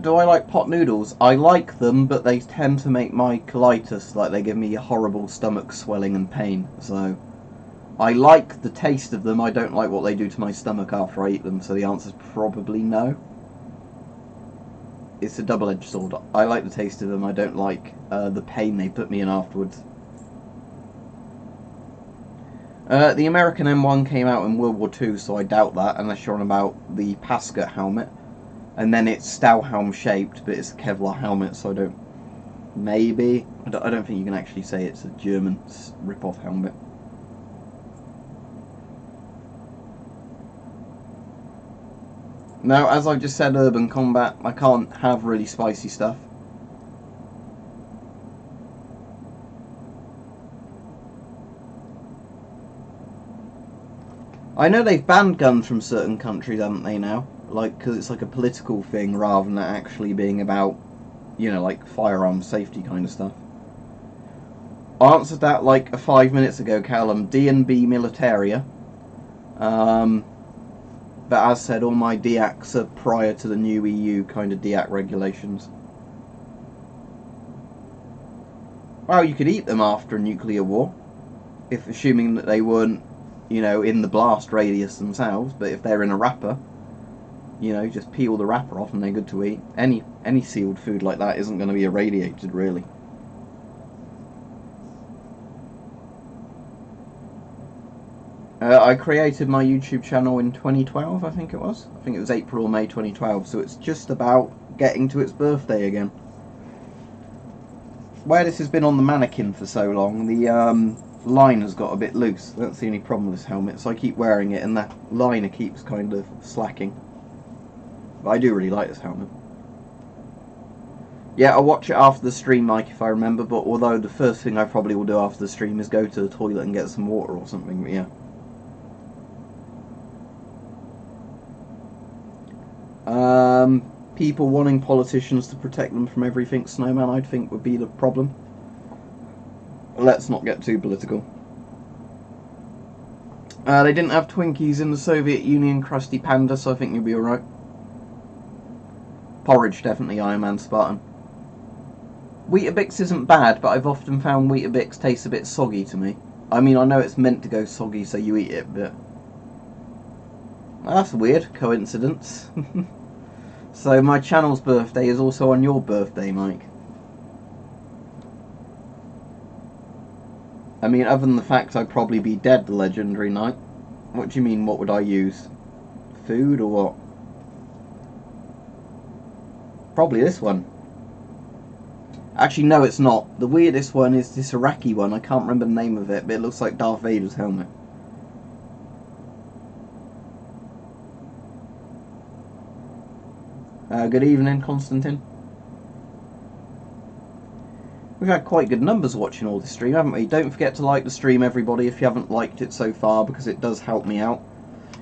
Do I like pot noodles? I like them, but they tend to make my colitis, like they give me a horrible stomach swelling and pain. So, I like the taste of them, I don't like what they do to my stomach after I eat them, so the answer's probably no. It's a double-edged sword. I like the taste of them, I don't like the pain they put me in afterwards. The American M1 came out in World War II, so I doubt that, unless you're on about the Pasca helmet. And then it's Stahlhelm shaped, but it's a Kevlar helmet, so I don't... Maybe? I don't think you can actually say it's a German rip-off helmet. Now, as I just said, Urban Combat, I can't have really spicy stuff. I know they've banned guns from certain countries, haven't they, now? Like, because it's like a political thing rather than actually being about, like firearms safety kind of stuff. I answered that like 5 minutes ago, Callum. D&B Militaria. But as said, all my deacs are prior to the new EU kind of deac regulations. Well, you could eat them after a nuclear war, if assuming that they weren't, in the blast radius themselves. But if they're in a wrapper, just peel the wrapper off and they're good to eat. Any sealed food like that isn't going to be irradiated, really. I created my YouTube channel in 2012, I think it was. I think it was April or May 2012, so it's just about getting to its birthday again. Where this has been on the mannequin for so long, the liner's got a bit loose. That's the only problem with this helmet, so I keep wearing it and that liner keeps kind of slacking. But I do really like this helmet. Yeah, I'll watch it after the stream, Mike, if I remember, but although the first thing I probably will do after the stream is go to the toilet and get some water or something, but yeah. People wanting politicians to protect them from everything, Snowman, I think would be the problem. Let's not get too political. They didn't have Twinkies in the Soviet Union, Krusty Panda, so I think you'll be alright. Porridge, definitely Iron Man Spartan. Weetabix isn't bad, but I've often found Weetabix tastes a bit soggy to me. I mean, I know it's meant to go soggy so you eat it, but... Well, that's a weird coincidence. So my channel's birthday is also on your birthday, Mike. I mean, other than the fact I'd probably be dead the legendary night. What do you mean, what would I use? Food or what? Probably this one. Actually, no, it's not. The weirdest one is this Iraqi one. I can't remember the name of it, but it looks like Darth Vader's helmet. Good evening, Constantine. We've had quite good numbers watching all this stream, haven't we? Don't forget to like the stream, everybody, if you haven't liked it so far, because it does help me out.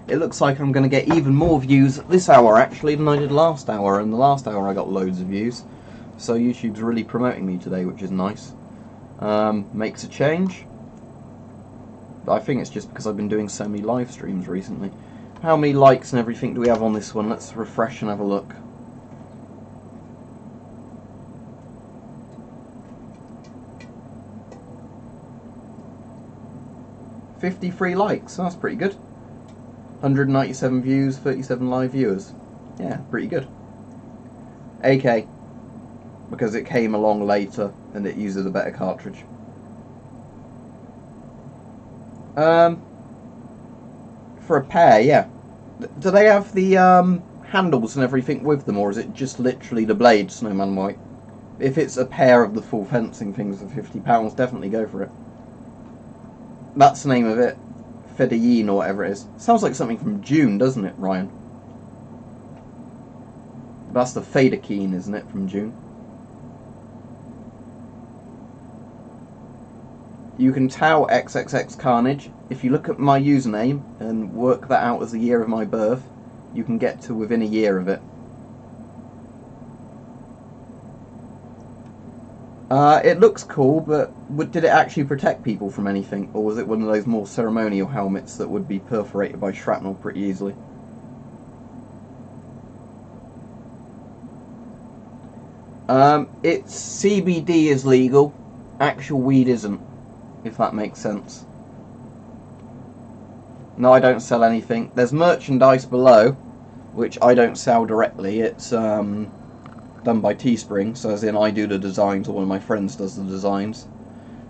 It looks like I'm going to get even more views this hour, actually, than I did last hour. And the last hour I got loads of views. So YouTube's really promoting me today, which is nice. Makes a change. But I think it's just because I've been doing so many live streams recently. How many likes and everything do we have on this one? Let's refresh and have a look. $53 likes, that's pretty good. 197 views, 37 live viewers. Yeah, pretty good. AK, because it came along later and it uses a better cartridge. For a pair, yeah. Do they have the handles and everything with them, or is it just literally the blade, Snowman White? If it's a pair of the full fencing things for £50, definitely go for it. That's the name of it. Fedayeen or whatever it is. Sounds like something from June, doesn't it, Ryan? That's the Fedayeen, isn't it, from June? You can tell XXX Carnage. If you look at my username and work that out as the year of my birth, you can get to within a year of it. It looks cool, but did it actually protect people from anything? Or was it one of those more ceremonial helmets that would be perforated by shrapnel pretty easily? It's CBD is legal, actual weed isn't, if that makes sense. No, I don't sell anything. There's merchandise below, which I don't sell directly. It's done by Teespring, so as in I do the designs, or one of my friends does the designs,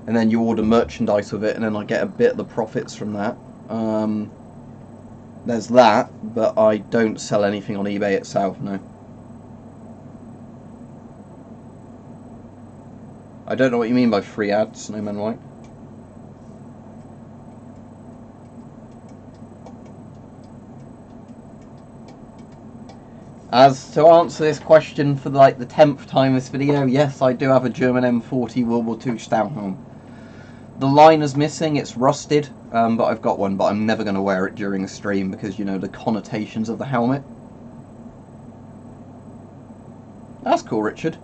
and then you order merchandise with it, and then I get a bit of the profits from that. There's that, but I don't sell anything on eBay itself, no. I don't know what you mean by free ads, Snowman White. As to answer this question for like the 10th time this video, yes, I do have a German M40 World War II Stammhelm. The liner's missing, it's rusted, but I've got one, but I'm never going to wear it during a stream because, you know, the connotations of the helmet. That's cool, Richard.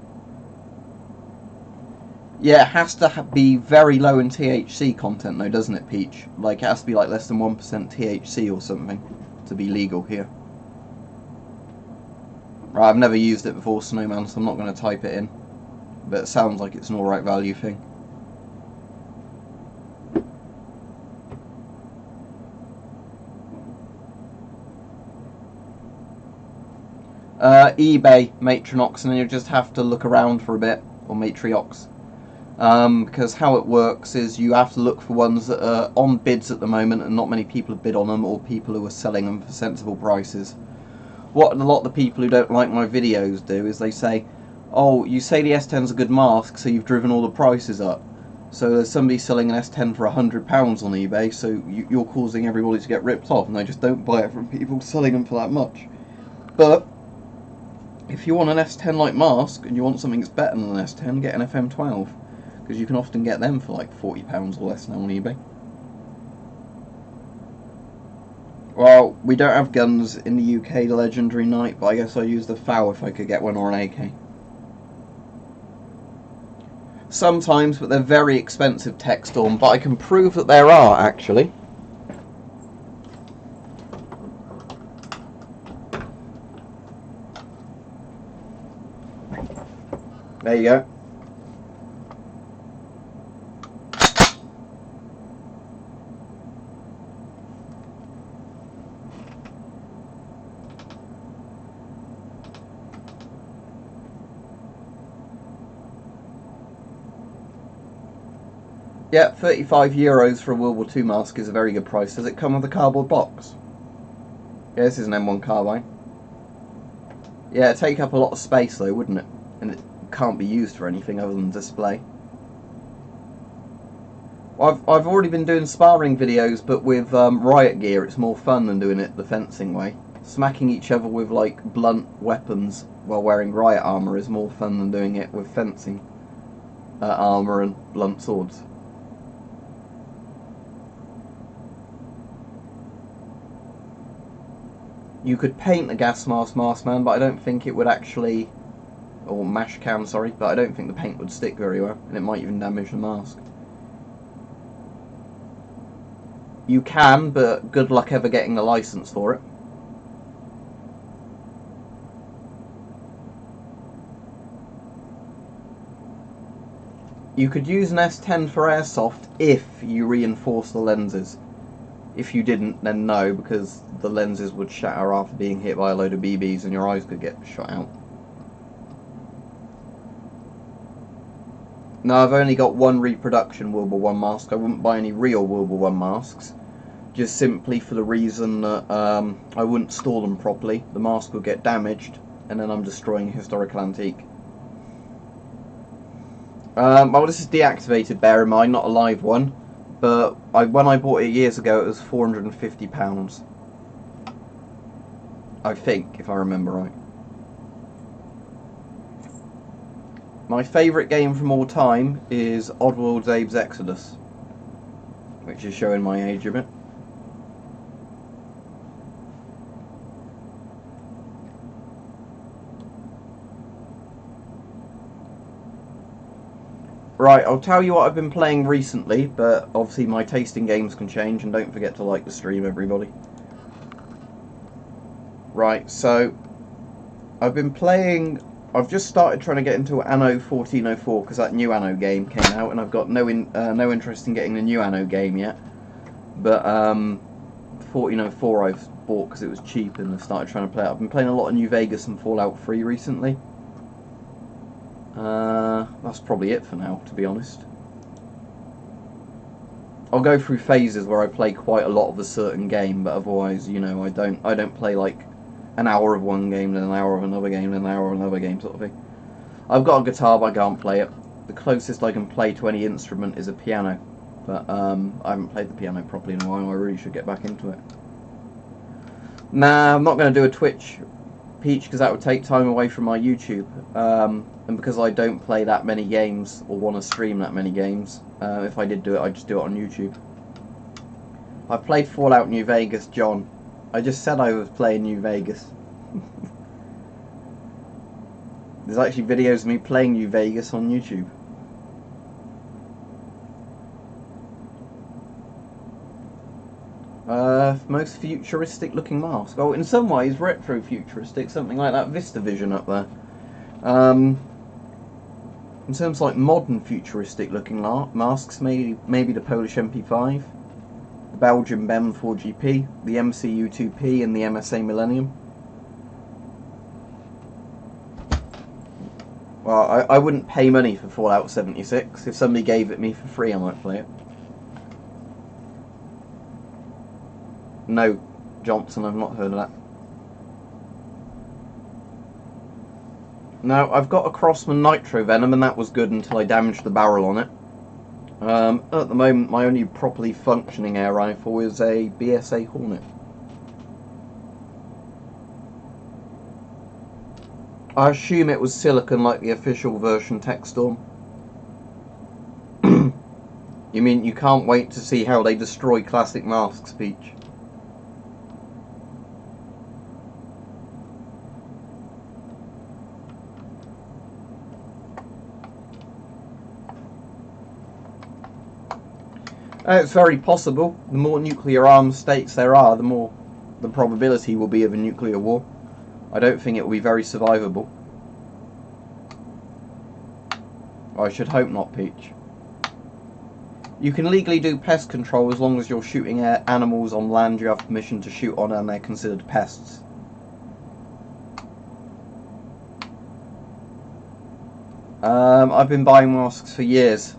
Yeah, it has to be very low in THC content though, doesn't it, Peach? Like, it has to be like less than 1% THC or something to be legal here. Right, I've never used it before, Snowman, so I'm not going to type it in. But it sounds like it's an alright value thing. eBay, Matronox, and then you just have to look around for a bit, or Matriox. Because how it works is you have to look for ones that are on bids at the moment and not many people have bid on them, or people who are selling them for sensible prices. What a lot of the people who don't like my videos do is they say, oh, you say the S10's a good mask, so you've driven all the prices up. So there's somebody selling an S10 for £100 on eBay, so you're causing everybody to get ripped off, and they just don't buy it from people selling them for that much. But if you want an S10 like mask, and you want something that's better than an S10, get an FM12, because you can often get them for like £40 or less now on eBay. Well, we don't have guns in the UK, the Legendary Knight, but I guess I'd use the FAL if I could get one, or an AK. Sometimes, but they're very expensive, Tech Storm, but I can prove that there are, actually. There you go. Yeah, €35 for a World War II mask is a very good price. Does it come with a cardboard box? Yeah, this is an M1 carbine. Yeah, it'd take up a lot of space though, wouldn't it? And it can't be used for anything other than display. Well, I've already been doing sparring videos, but with riot gear. It's more fun than doing it the fencing way. Smacking each other with like blunt weapons while wearing riot armour is more fun than doing it with fencing armour and blunt swords. You could paint a gas mask, Maskman, but I don't think it would actually, or mash cam, sorry, but I don't think the paint would stick very well, and it might even damage the mask. You can, but good luck ever getting the license for it. You could use an S10 for airsoft if you reinforce the lenses. If you didn't, then no, because the lenses would shatter after being hit by a load of BBs and your eyes could get shot out. Now, I've only got one reproduction World War I mask. I wouldn't buy any real World War I masks, just simply for the reason that I wouldn't store them properly. The mask would get damaged, and then I'm destroying a historical antique. Well, this is deactivated, bear in mind, not a live one. But when I bought it years ago, it was £450. I think, if I remember right. My favourite game from all time is Oddworld's Abe's Exodus, which is showing my age a bit. Right, I'll tell you what I've been playing recently, but obviously my taste in games can change, and don't forget to like the stream, everybody. Right, so I've been playing. I've just started trying to get into Anno 1404 because that new Anno game came out, and I've got no interest in getting the new Anno game yet. But 1404 I've bought because it was cheap, and I started trying to play it. I've been playing a lot of New Vegas and Fallout 3 recently. That's probably it for now, to be honest. I'll go through phases where I play quite a lot of a certain game, but otherwise, you know, I don't play like an hour of one game, then an hour of another game, then an hour of another game, sort of thing. I've got a guitar, but I can't play it. The closest I can play to any instrument is a piano, but I haven't played the piano properly in a while. I really should get back into it. Nah, I'm not going to do a Twitch, Peach, because that would take time away from my YouTube, and because I don't play that many games or want to stream that many games. If I did do it, I'd just do it on YouTube. I played Fallout New Vegas, John. I just said I was playing New Vegas. There's actually videos of me playing New Vegas on YouTube. Most futuristic looking mask. Oh, in some ways retro futuristic, something like that VistaVision up there. In terms of like modern futuristic looking masks, maybe the Polish MP5, the Belgian BEM 4GP, the MCU 2P, and the MSA Millennium. Well, I wouldn't pay money for Fallout 76. If somebody gave it me for free, I might play it. No, Johnson, I've not heard of that. No, I've got a Crossman Nitro Venom, and that was good until I damaged the barrel on it. At the moment, my only properly functioning air rifle is a BSA Hornet. I assume it was silicon like the official version TechStorm. You mean you can't wait to see how they destroy classic masks, Peach? It's very possible. The more nuclear armed states there are, the more the probability will be of a nuclear war. I don't think it will be very survivable. I should hope not, Peach. You can legally do pest control as long as you're shooting animals on land you have permission to shoot on and they're considered pests. I've been buying masks for years.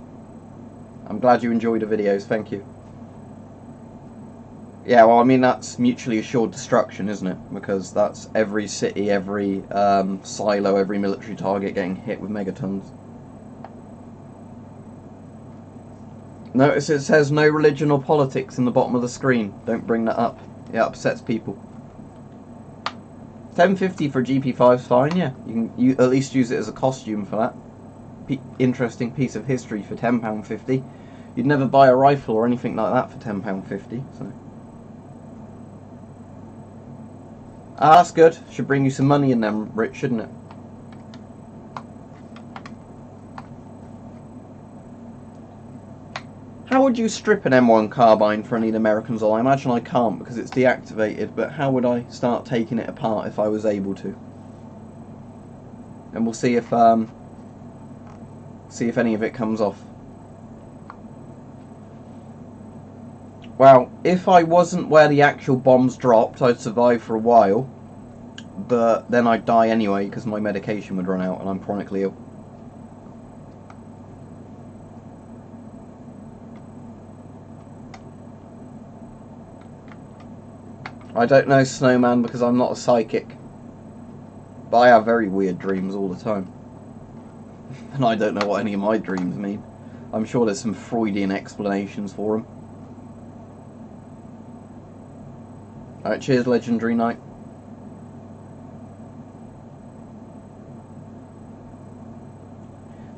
I'm glad you enjoy the videos, thank you. Yeah, well, I mean, that's mutually assured destruction, isn't it? Because that's every city, every silo, every military target getting hit with megatons. Notice it says no religion or politics in the bottom of the screen. Don't bring that up. It upsets people. $10.50 for a GP5 is fine, yeah. You at least use it as a costume for that. Interesting piece of history for £10.50. You'd never buy a rifle or anything like that for £10.50. So. Ah, that's good. Should bring you some money in them, Rich, shouldn't it? How would you strip an M1 carbine for any of the Americans? I imagine I can't because it's deactivated, but how would I start taking it apart if I was able to? And we'll see if any of it comes off. Well, if I wasn't where the actual bombs dropped, I'd survive for a while, but then I'd die anyway because my medication would run out and I'm chronically ill. I don't know, Snowman, because I'm not a psychic, but I have very weird dreams all the time. And I don't know what any of my dreams mean. I'm sure there's some Freudian explanations for them. Alright, cheers, Legendary Knight.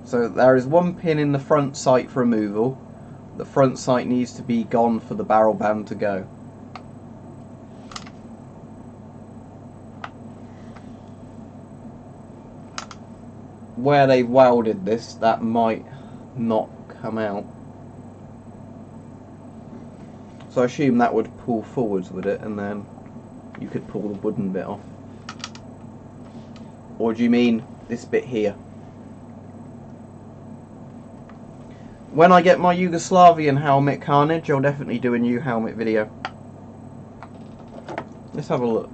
So there is one pin in the front sight for removal. The front sight needs to be gone for the barrel band to go. Where they've welded this, that might not come out. So I assume that would pull forwards with it, and then you could pull the wooden bit off. Or do you mean this bit here? When I get my Yugoslavian helmet, Carnage, I'll definitely do a new helmet video. Let's have a look.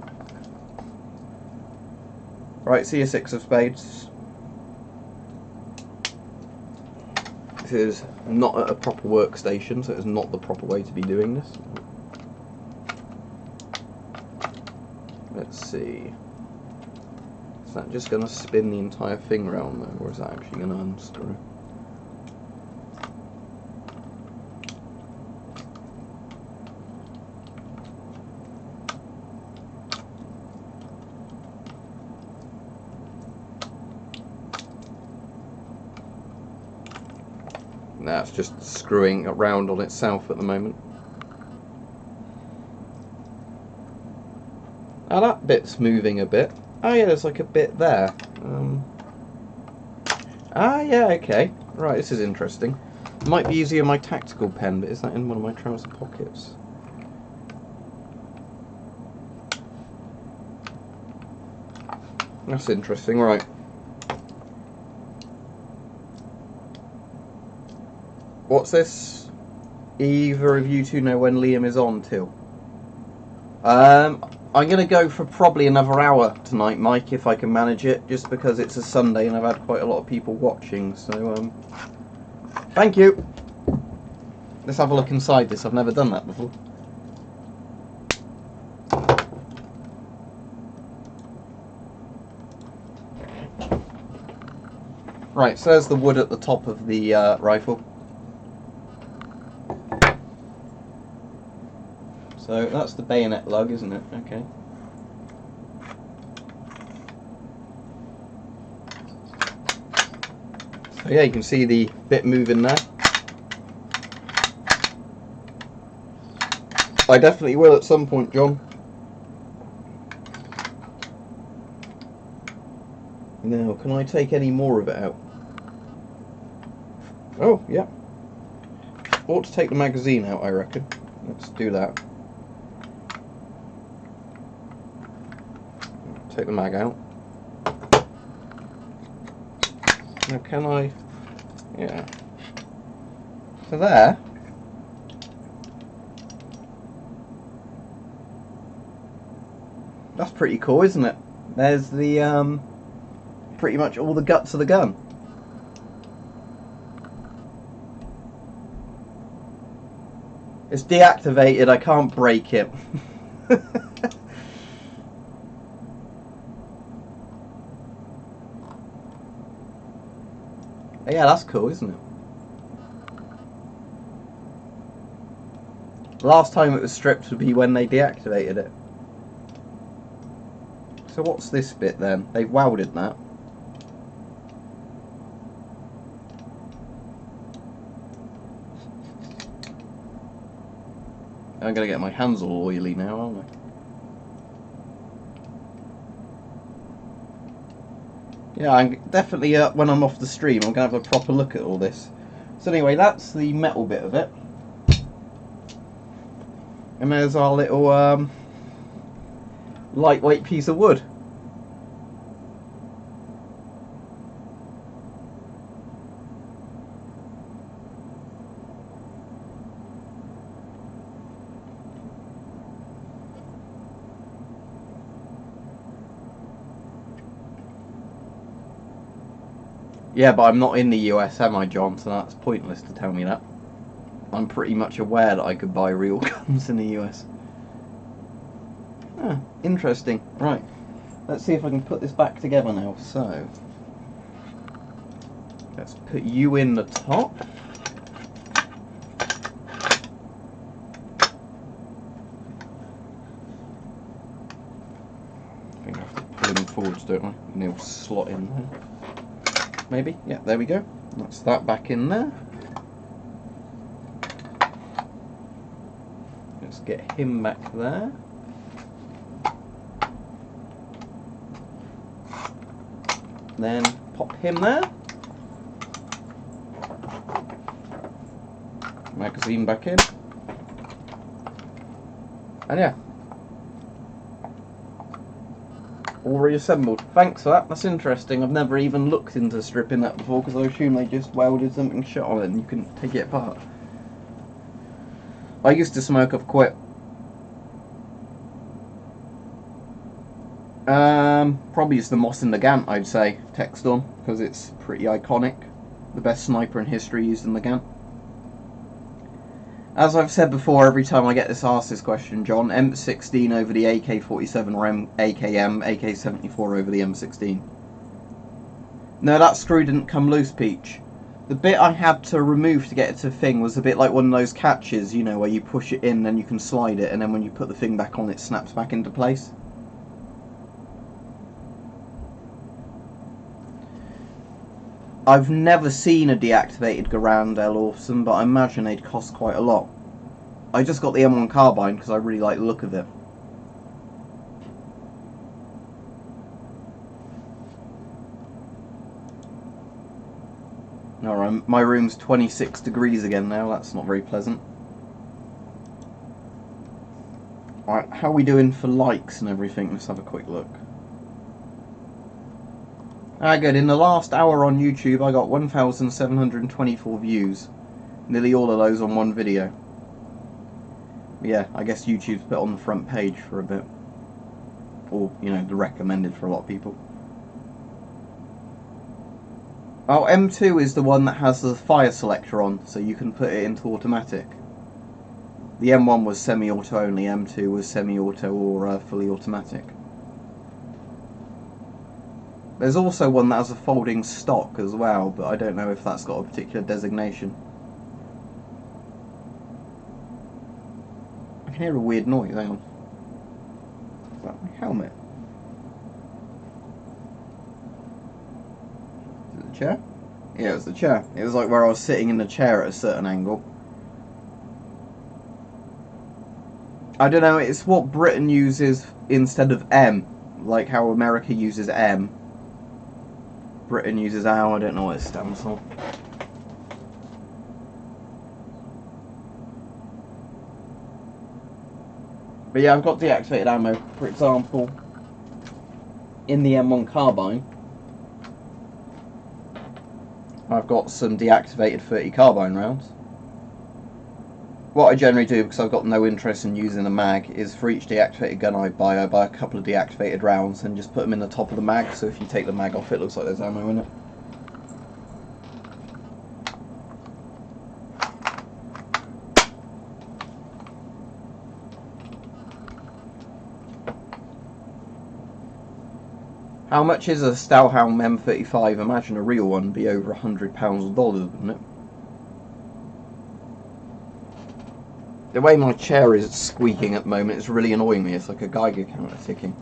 Right, see a 6 of spades. This is not at a proper workstation, so it's not the proper way to be doing this. Let's see. Is that just going to spin the entire thing around though, or is that actually going to unscrew? That's just screwing around on itself at the moment. Ah, that bit's moving a bit. Oh yeah, there's like a bit there. Ah yeah, okay. Right, this is interesting. Might be easier my tactical pen, but is that in one of my trouser pockets? That's interesting, right. What's this? Either of you two know when Liam is on till? I'm going to go for probably another hour tonight, Mike, if I can manage it, just because it's a Sunday and I've had quite a lot of people watching, so, thank you! Let's have a look inside this, I've never done that before. Right, so there's the wood at the top of the rifle. So that's the bayonet lug, isn't it? Okay. So yeah, you can see the bit moving there. I definitely will at some point, John. Now, can I take any more of it out? Oh, yeah. Ought to take the magazine out, I reckon. Let's do that. Take the mag out. Now, can I... Yeah. So there. That's pretty cool, isn't it? There's the, pretty much all the guts of the gun. It's deactivated, I can't break it. Yeah, that's cool, isn't it? Last time it was stripped would be when they deactivated it. So what's this bit then? They've welded that. I'm going to get my hands all oily now, aren't I? Yeah, I'm definitely, when I'm off the stream, I'm going to have a proper look at all this. So anyway, that's the metal bit of it. And there's our little lightweight piece of wood. Yeah, but I'm not in the US, am I, John? So that's pointless to tell me that. I'm pretty much aware that I could buy real guns in the US. Ah, interesting. Right, let's see if I can put this back together now. So, let's put you in the top. I think I have to pull them forwards, don't I? And they'll slot in there. Maybe? Yeah, there we go. That's that back in there. Let's get him back there. Then pop him there. Magazine back in. And yeah. All reassembled. Thanks for that, that's interesting. I've never even looked into stripping that before because I assume they just welded something shut on it and you can take it apart. I used to smoke, I've quit. Probably just the Moss in the Gant, I'd say, text on, because it's pretty iconic. The best sniper in history used in the Gant. As I've said before, every time I get asked this question, John, M16 over the AK-47 or AKM, AK-74 over the M16. No, that screw didn't come loose, Peach. The bit I had to remove to get it to the thing was a bit like one of those catches, you know, where you push it in, then you can slide it, and then when you put the thing back on, it snaps back into place. I've never seen a deactivated Garand L Awesome, but I imagine they'd cost quite a lot. I just got the M1 carbine because I really like the look of it. Alright, my room's 26 degrees again now, that's not very pleasant. Alright, how are we doing for likes and everything? Let's have a quick look. Good, in the last hour on YouTube I got 1,724 views. Nearly all of those on one video. Yeah, I guess YouTube's put on the front page for a bit. Or, you know, the recommended for a lot of people. Oh, M2 is the one that has the fire selector on, so you can put it into automatic. The M1 was semi-auto only, M2 was semi-auto or fully automatic. There's also one that has a folding stock as well, but I don't know if that's got a particular designation. I can hear a weird noise, hang on. Is that my helmet? Is it the chair? Yeah, it was the chair. It was like where I was sitting in the chair at a certain angle. I don't know, it's what Britain uses instead of M. Like how America uses M. Britain uses OW, I don't know what it stands for. But yeah, I've got deactivated ammo. For example, in the M1 carbine, I've got some deactivated 30 carbine rounds. What I generally do, because I've got no interest in using a mag, is for each deactivated gun I buy a couple of deactivated rounds and just put them in the top of the mag, so if you take the mag off it looks like there's ammo in it. How much is a Stahlhelm M35? Imagine a real one be over £100 or dollars, wouldn't it? The way my chair is squeaking at the moment is really annoying me. It's like a Geiger counter ticking.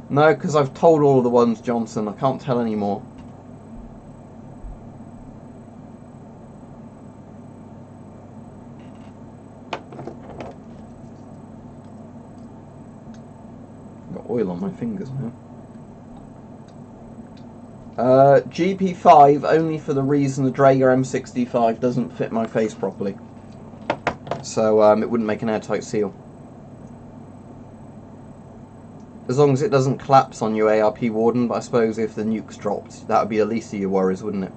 No, because I've told all of the ones, Johnson. I can't tell anymore. I've got oil on my fingers now. GP5 only for the reason the Draeger M65 doesn't fit my face properly. So it wouldn't make an airtight seal. As long as it doesn't collapse on you, ARP Warden, but I suppose if the nuke's dropped, that would be the least of your worries, wouldn't it?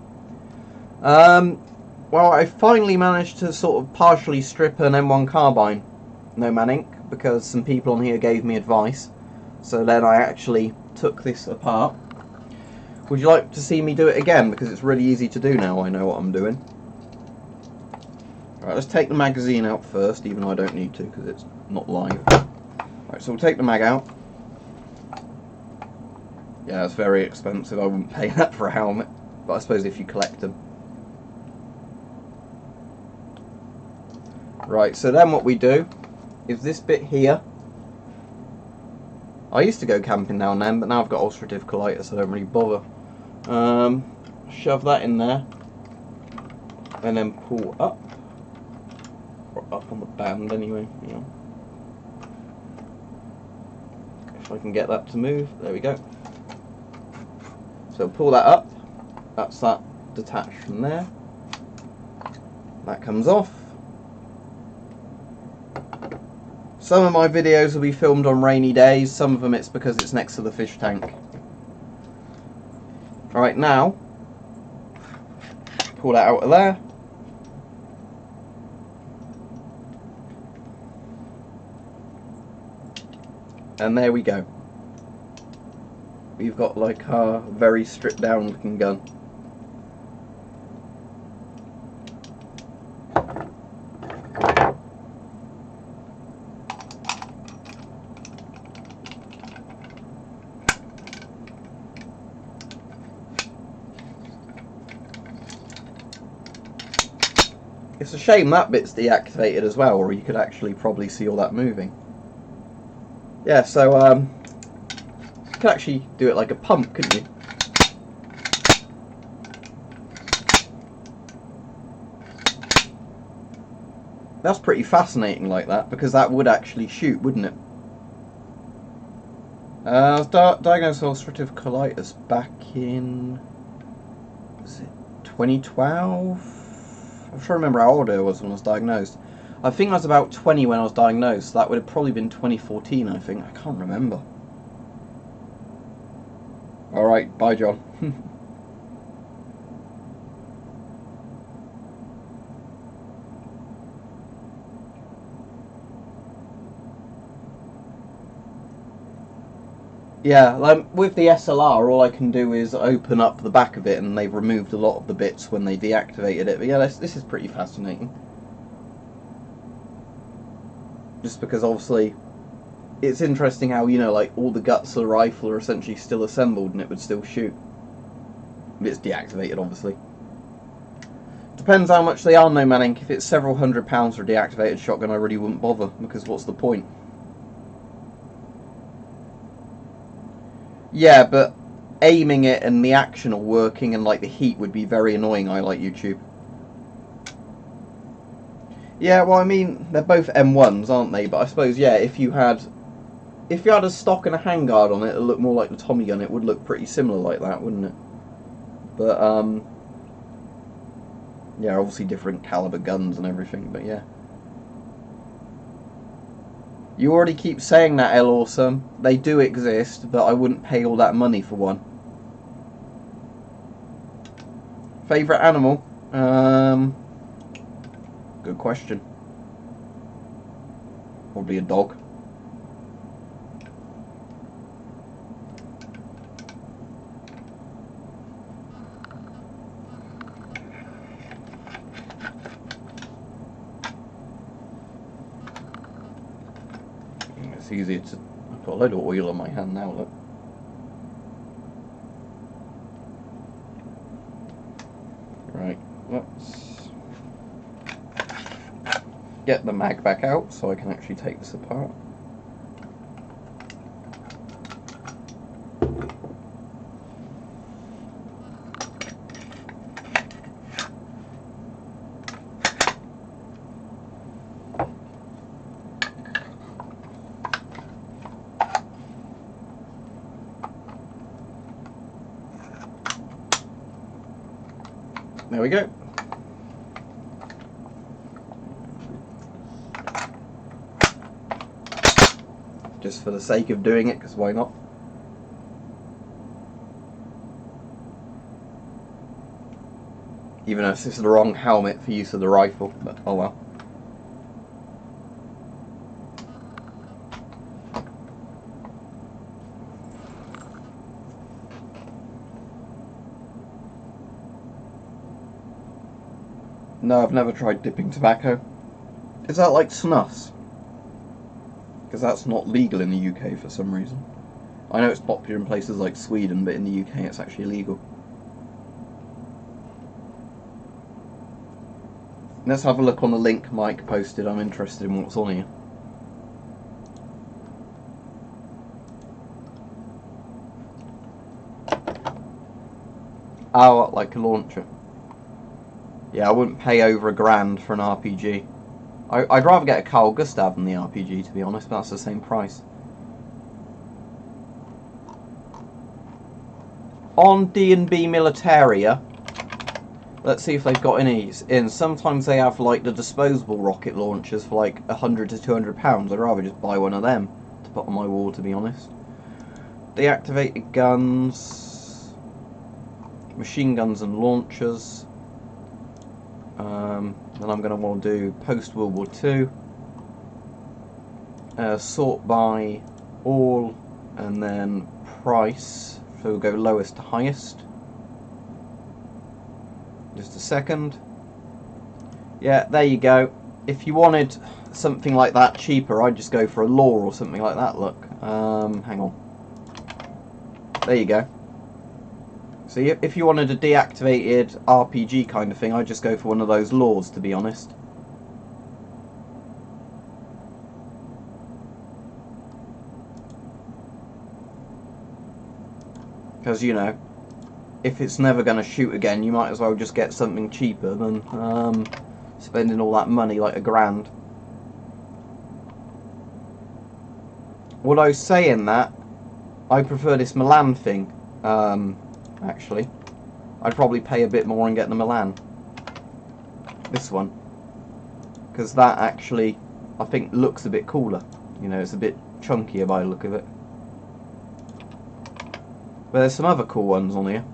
Well, I finally managed to sort of partially strip an M1 carbine, no man ink, because some people on here gave me advice. So then I actually took this apart. Would you like to see me do it again? Because it's really easy to do now, I know what I'm doing. Right, let's take the magazine out first, even though I don't need to because it's not live. Right, so we'll take the mag out. Yeah, it's very expensive, I wouldn't pay that for a helmet, but I suppose if you collect them. Right, so then what we do is this bit here. I used to go camping now and then, but now I've got ulcerative colitis, so I don't really bother. Shove that in there, and then pull up. Or up on the band anyway, yeah. If I can get that to move, there we go. So pull that up, that's that detached from there. That comes off. Some of my videos will be filmed on rainy days, some of them it's because it's next to the fish tank. Right, now, pull that out of there. And there we go. We've got like a very stripped down looking gun. It's a shame that bit's deactivated as well, or you could actually probably see all that moving. Yeah, so you could actually do it like a pump, couldn't you? That's pretty fascinating like that, because that would actually shoot, wouldn't it? I was diagnosed with ulcerative colitis back in, was it 2012? I'm trying to remember how old I was when I was diagnosed. I think I was about 20 when I was diagnosed, so that would have probably been 2014, I think. I can't remember. Alright, bye John. Yeah, like with the SLR, all I can do is open up the back of it, and they've removed a lot of the bits when they deactivated it. But yeah, this is pretty fascinating. Just because obviously, it's interesting how, you know, like all the guts of the rifle are essentially still assembled and it would still shoot. But it's deactivated, obviously. Depends how much they are, no Manning. If it's several £100 for a deactivated shotgun, I really wouldn't bother, because what's the point? Yeah, but aiming it and the action or working and like the heat would be very annoying, I like YouTube. Yeah, well, I mean, they're both M1s, aren't they? But I suppose, yeah, if you had a stock and a handguard on it that looked more like the Tommy gun, it would look pretty similar like that, wouldn't it? But, yeah, obviously different caliber guns and everything, but yeah. You already keep saying that, El Awesome. They do exist, but I wouldn't pay all that money for one. Favourite animal? Good question. Probably a dog. It's easier to... I've got a load of oil on my hand now, look. Right, let's get the mag back out so I can actually take this apart. There we go. Just for the sake of doing it, because why not? Even if this is the wrong helmet for use of the rifle, but oh well. No, I've never tried dipping tobacco. Is that like snuffs? Because that's not legal in the UK for some reason. I know it's popular in places like Sweden, but in the UK it's actually illegal. Let's have a look on the link Mike posted. I'm interested in what's on here. Oh, like a launcher. Yeah, I wouldn't pay over £1,000 for an RPG. I'd rather get a Carl Gustav than the RPG, to be honest, but that's the same price. On D&B Militaria, let's see if they've got any in. Sometimes they have like the disposable rocket launchers for like £100 to £200. I'd rather just buy one of them to put on my wall, to be honest. Deactivated guns, machine guns and launchers. Then I'm going to want to do post-World War II, sort by all, and then price, so we'll go lowest to highest. Just a second. Yeah, there you go. If you wanted something like that cheaper, I'd just go for a law or something like that, look. Hang on. There you go. So if you wanted a deactivated RPG kind of thing, I'd just go for one of those laws, to be honest. Because, you know, if it's never going to shoot again, you might as well just get something cheaper than spending all that money, like £1,000. What I was saying that, I prefer this Milan thing. Actually, I'd probably pay a bit more and get the Milan. This one, because that actually, I think, looks a bit cooler. You know, it's a bit chunkier by the look of it. But there's some other cool ones on here.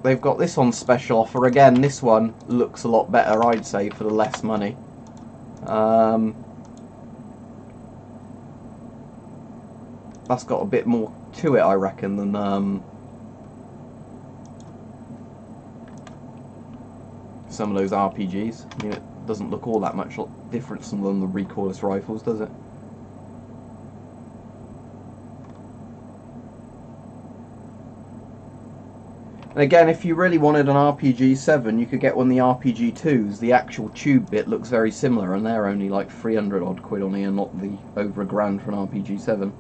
They've got this on special offer again. This one looks a lot better, I'd say, for the less money. That's got a bit more to it, I reckon, than some of those RPGs. I mean, it doesn't look all that much different from the recoilless rifles, does it? And again, if you really wanted an RPG-7, you could get one of the RPG-2s. The actual tube bit looks very similar, and they're only like 300 odd quid on here, not the over £1,000 for an RPG-7.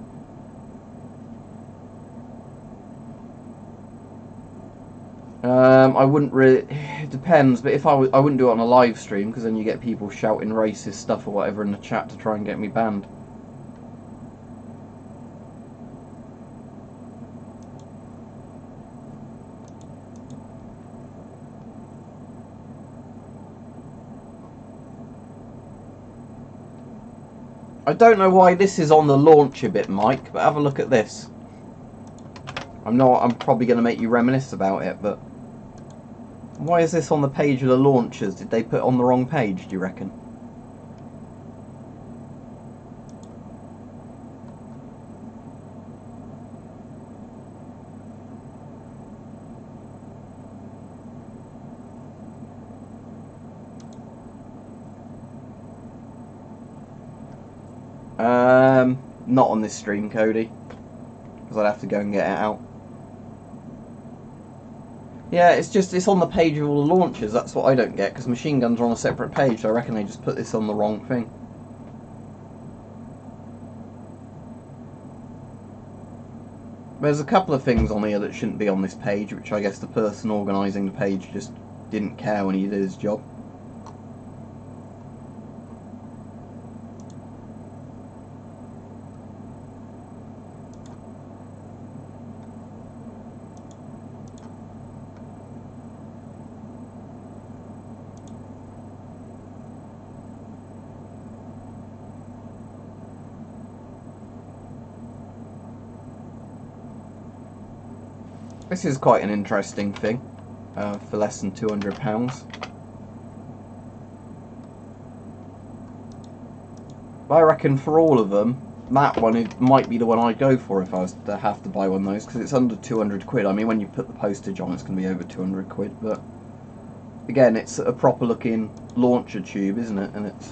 I wouldn't really. It depends, but if I wouldn't do it on a live stream, because then you get people shouting racist stuff or whatever in the chat to try and get me banned. I don't know why this is on the launcher bit, Mike, but have a look at this. I'm probably going to make you reminisce about it, but why is this on the page of the launchers? Did they put it on the wrong page, do you reckon? Not on this stream, Cody, because I'd have to go and get it out. Yeah, it's on the page of all the launchers. That's what I don't get, because machine guns are on a separate page. So I reckon they just put this on the wrong thing. There's a couple of things on here that shouldn't be on this page, which I guess the person organising the page just didn't care when he did his job. This is quite an interesting thing for less than £200. I reckon for all of them, that one it might be the one I'd go for if I was to have to buy one of those, because it's under 200 quid. I mean, when you put the postage on, it's going to be over 200 quid, but again, it's a proper looking launcher tube, isn't it? And it's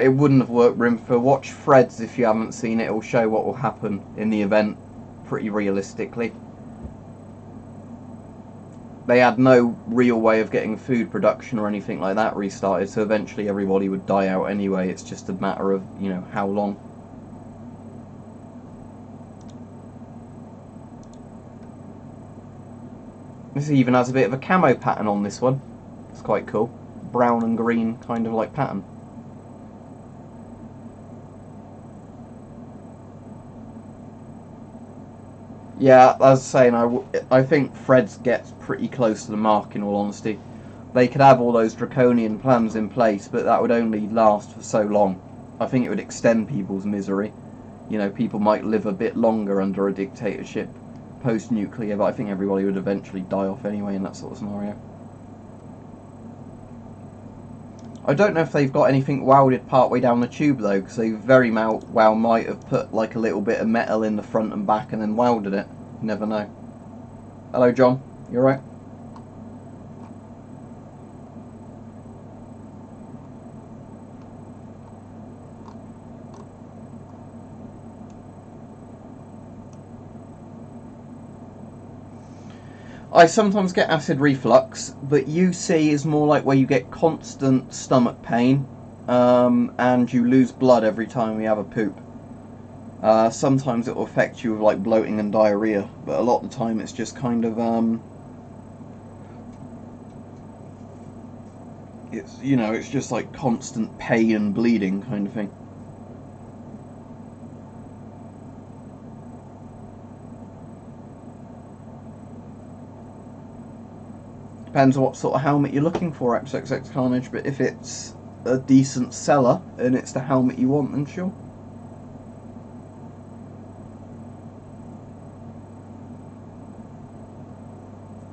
it wouldn't have worked, Rimfer. Watch Fred's if you haven't seen it. It will show what will happen in the event pretty realistically. They had no real way of getting food production or anything like that restarted, so eventually everybody would die out anyway. It's just a matter of, you know, how long. This even has a bit of a camo pattern on this one. It's quite cool. Brown and green kind of like pattern. Yeah, as I was saying, I think Fred's gets pretty close to the mark, in all honesty. They could have all those draconian plans in place, but that would only last for so long. I think it would extend people's misery. You know, people might live a bit longer under a dictatorship post-nuclear, but I think everybody would eventually die off anyway in that sort of scenario. I don't know if they've got anything welded partway down the tube though, because they very well might have put like a little bit of metal in the front and back and then welded it. You never know. Hello, John. You alright? I sometimes get acid reflux, but UC is more like where you get constant stomach pain and you lose blood every time you have a poop. Sometimes it will affect you with like bloating and diarrhea, but a lot of the time it's just kind of it's, you know, it's just like constant pain and bleeding kind of thing. Depends on what sort of helmet you're looking for, XXX Carnage, but if it's a decent seller and it's the helmet you want, then sure.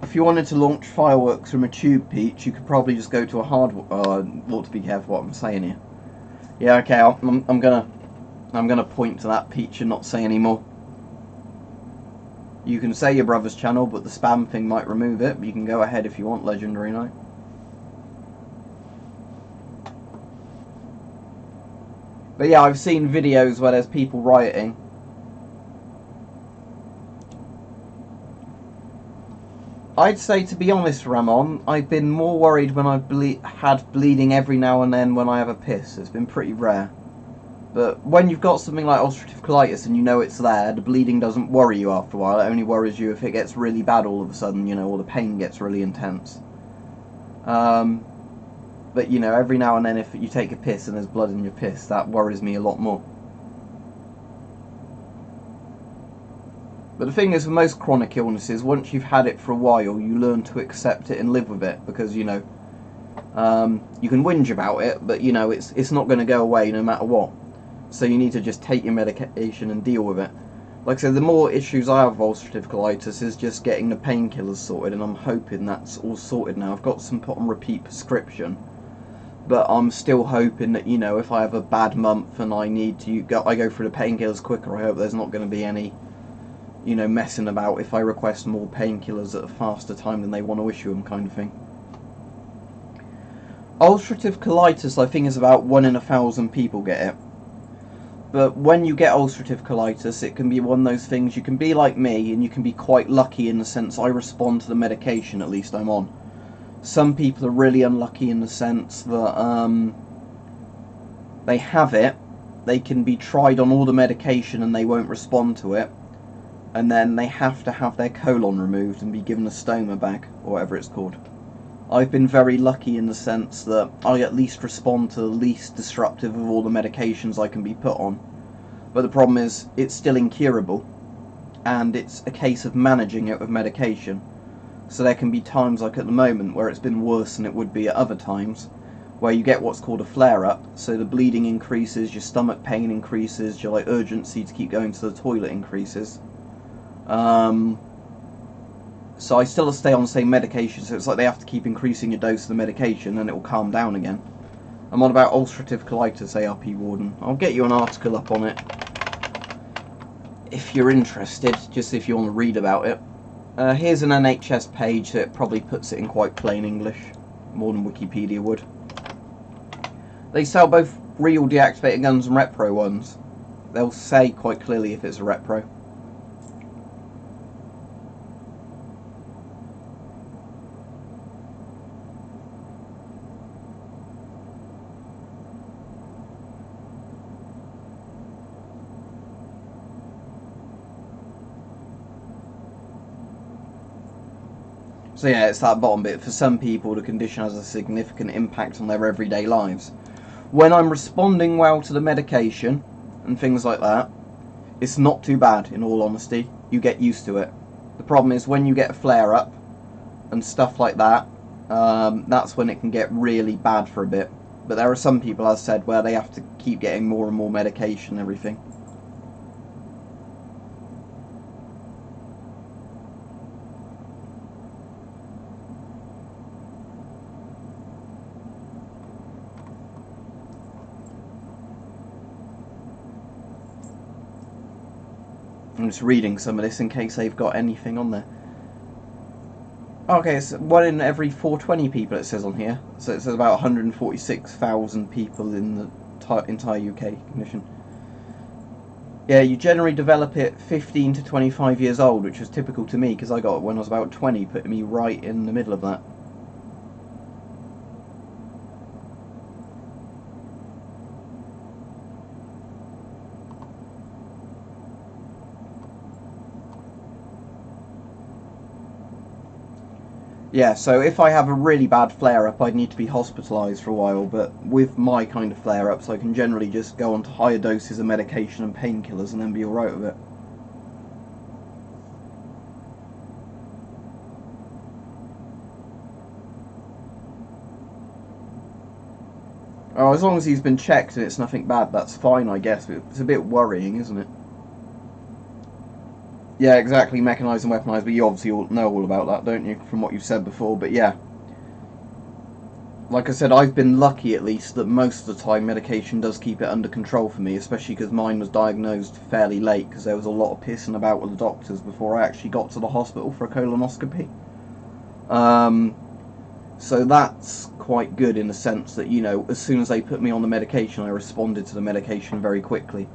If you wanted to launch fireworks from a tube, Peach, you could probably just go to a hard. Ought to be careful what I'm saying here. Yeah, okay. I'm gonna point to that, Peach, and not say any more. You can say your brother's channel, but the spam thing might remove it. But you can go ahead if you want, Legendary Knight. But yeah, I've seen videos where there's people rioting. I'd say, to be honest, Ramon, I've been more worried when I've had bleeding every now and then when I have a piss. It's been pretty rare. But when you've got something like ulcerative colitis and you know it's there, the bleeding doesn't worry you after a while. It only worries you if it gets really bad all of a sudden, you know, or the pain gets really intense. But, you know, every now and then if you take a piss and there's blood in your piss, that worries me a lot more. But the thing is, with most chronic illnesses, once you've had it for a while, you learn to accept it and live with it, because, you know, you can whinge about it, but, you know, it's not going to go away no matter what. So you need to just take your medication and deal with it. Like I said, the more issues I have with ulcerative colitis is just getting the painkillers sorted, and I'm hoping that's all sorted now. I've got some put on repeat prescription, but I'm still hoping that, you know, if I have a bad month and I need to I go through the painkillers quicker, I hope there's not going to be any, you know, messing about if I request more painkillers at a faster time than they want to issue them, kind of thing. Ulcerative colitis, I think, is about 1 in 1,000 people get it. But when you get ulcerative colitis, it can be one of those things, you can be like me, and you can be quite lucky in the sense I respond to the medication, at least I'm on. Some people are really unlucky in the sense that they have it, they can be tried on all the medication and they won't respond to it, and then they have to have their colon removed and be given a stoma bag, or whatever it's called. I've been very lucky in the sense that I at least respond to the least disruptive of all the medications I can be put on. But the problem is, it's still incurable, and it's a case of managing it with medication. So there can be times, like at the moment, where it's been worse than it would be at other times, where you get what's called a flare-up, so the bleeding increases, your stomach pain increases, your urgency to keep going to the toilet increases. So I still stay on the same medication, so it's like they have to keep increasing your dose of the medication and it will calm down again. I'm on about ulcerative colitis, ARP Warden. I'll get you an article up on it if you're interested, just if you want to read about it. Here's an NHS page that probably puts it in quite plain English, more than Wikipedia would. They sell both real deactivated guns and repro ones. They'll say quite clearly if it's a repro. So yeah, it's that bottom bit. For some people, the condition has a significant impact on their everyday lives. When I'm responding well to the medication and things like that, it's not too bad, in all honesty. You get used to it. The problem is when you get a flare-up and stuff like that, that's when it can get really bad for a bit. But there are some people, as I said, where they have to keep getting more and more medication and everything. I'm just reading some of this in case they've got anything on there. Okay, it's 1 in every 420 people it says on here. So it says about 146,000 people in the entire UK condition. Yeah, you generally develop it 15 to 25 years old, which was typical to me because I got it when I was about 20, putting me right in the middle of that. Yeah, so if I have a really bad flare-up, I'd need to be hospitalised for a while, but with my kind of flare-ups, I can generally just go on to higher doses of medication and painkillers and then be alright with it. Oh, as long as he's been checked and it's nothing bad, that's fine, I guess, but it's a bit worrying, isn't it? Yeah, exactly, mechanised and weaponised, but you obviously all know all about that, don't you, from what you've said before, but yeah. Like I said, I've been lucky, at least, that most of the time medication does keep it under control for me, especially because mine was diagnosed fairly late, because there was a lot of pissing about with the doctors before I actually got to the hospital for a colonoscopy. So that's quite good in the sense that, you know, as soon as they put me on the medication, I responded to the medication very quickly.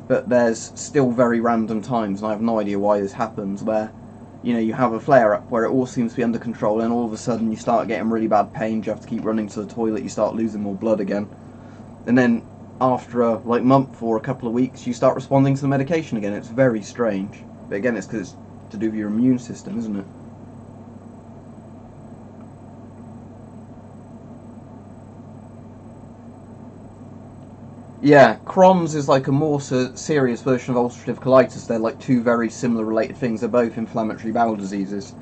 But there's still very random times, and I have no idea why this happens, where, you know, you have a flare-up where it all seems to be under control, and all of a sudden you start getting really bad pain, you have to keep running to the toilet, you start losing more blood again. And then after a month or a couple of weeks, you start responding to the medication again. It's very strange. But again, it's because it's to do with your immune system, isn't it? Yeah, Crohn's is like a more serious version of ulcerative colitis. They're like two very similar related things. They're both inflammatory bowel diseases.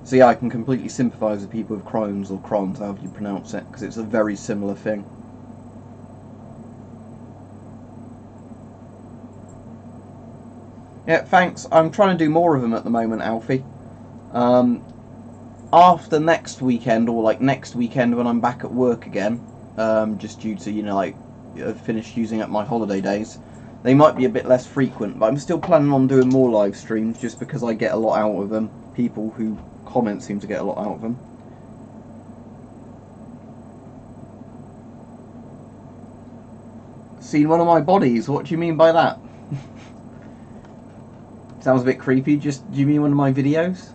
So yeah, I can completely sympathise with people with Crohn's, or Crohn's, however you pronounce it, because it's a very similar thing. Yeah, thanks. I'm trying to do more of them at the moment, Alfie. After next weekend, or like next weekend when I'm back at work again, just due to, you know, like, I've finished using up my holiday days, they might be a bit less frequent, but I'm still planning on doing more live streams just because I get a lot out of them. People who comment seem to get a lot out of them. Seen one of my bodies? What do you mean by that? Sounds a bit creepy. Just, do you mean one of my videos?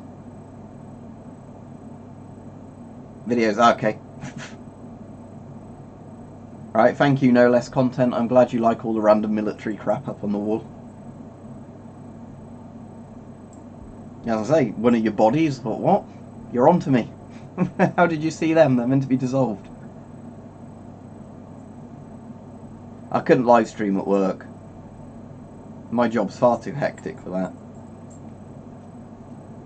Videos, okay. Right, thank you, no less content. I'm glad you like all the random military crap up on the wall. As I say, one of your bodies, but what? You're on to me. How did you see them? They're meant to be dissolved. I couldn't live stream at work. My job's far too hectic for that.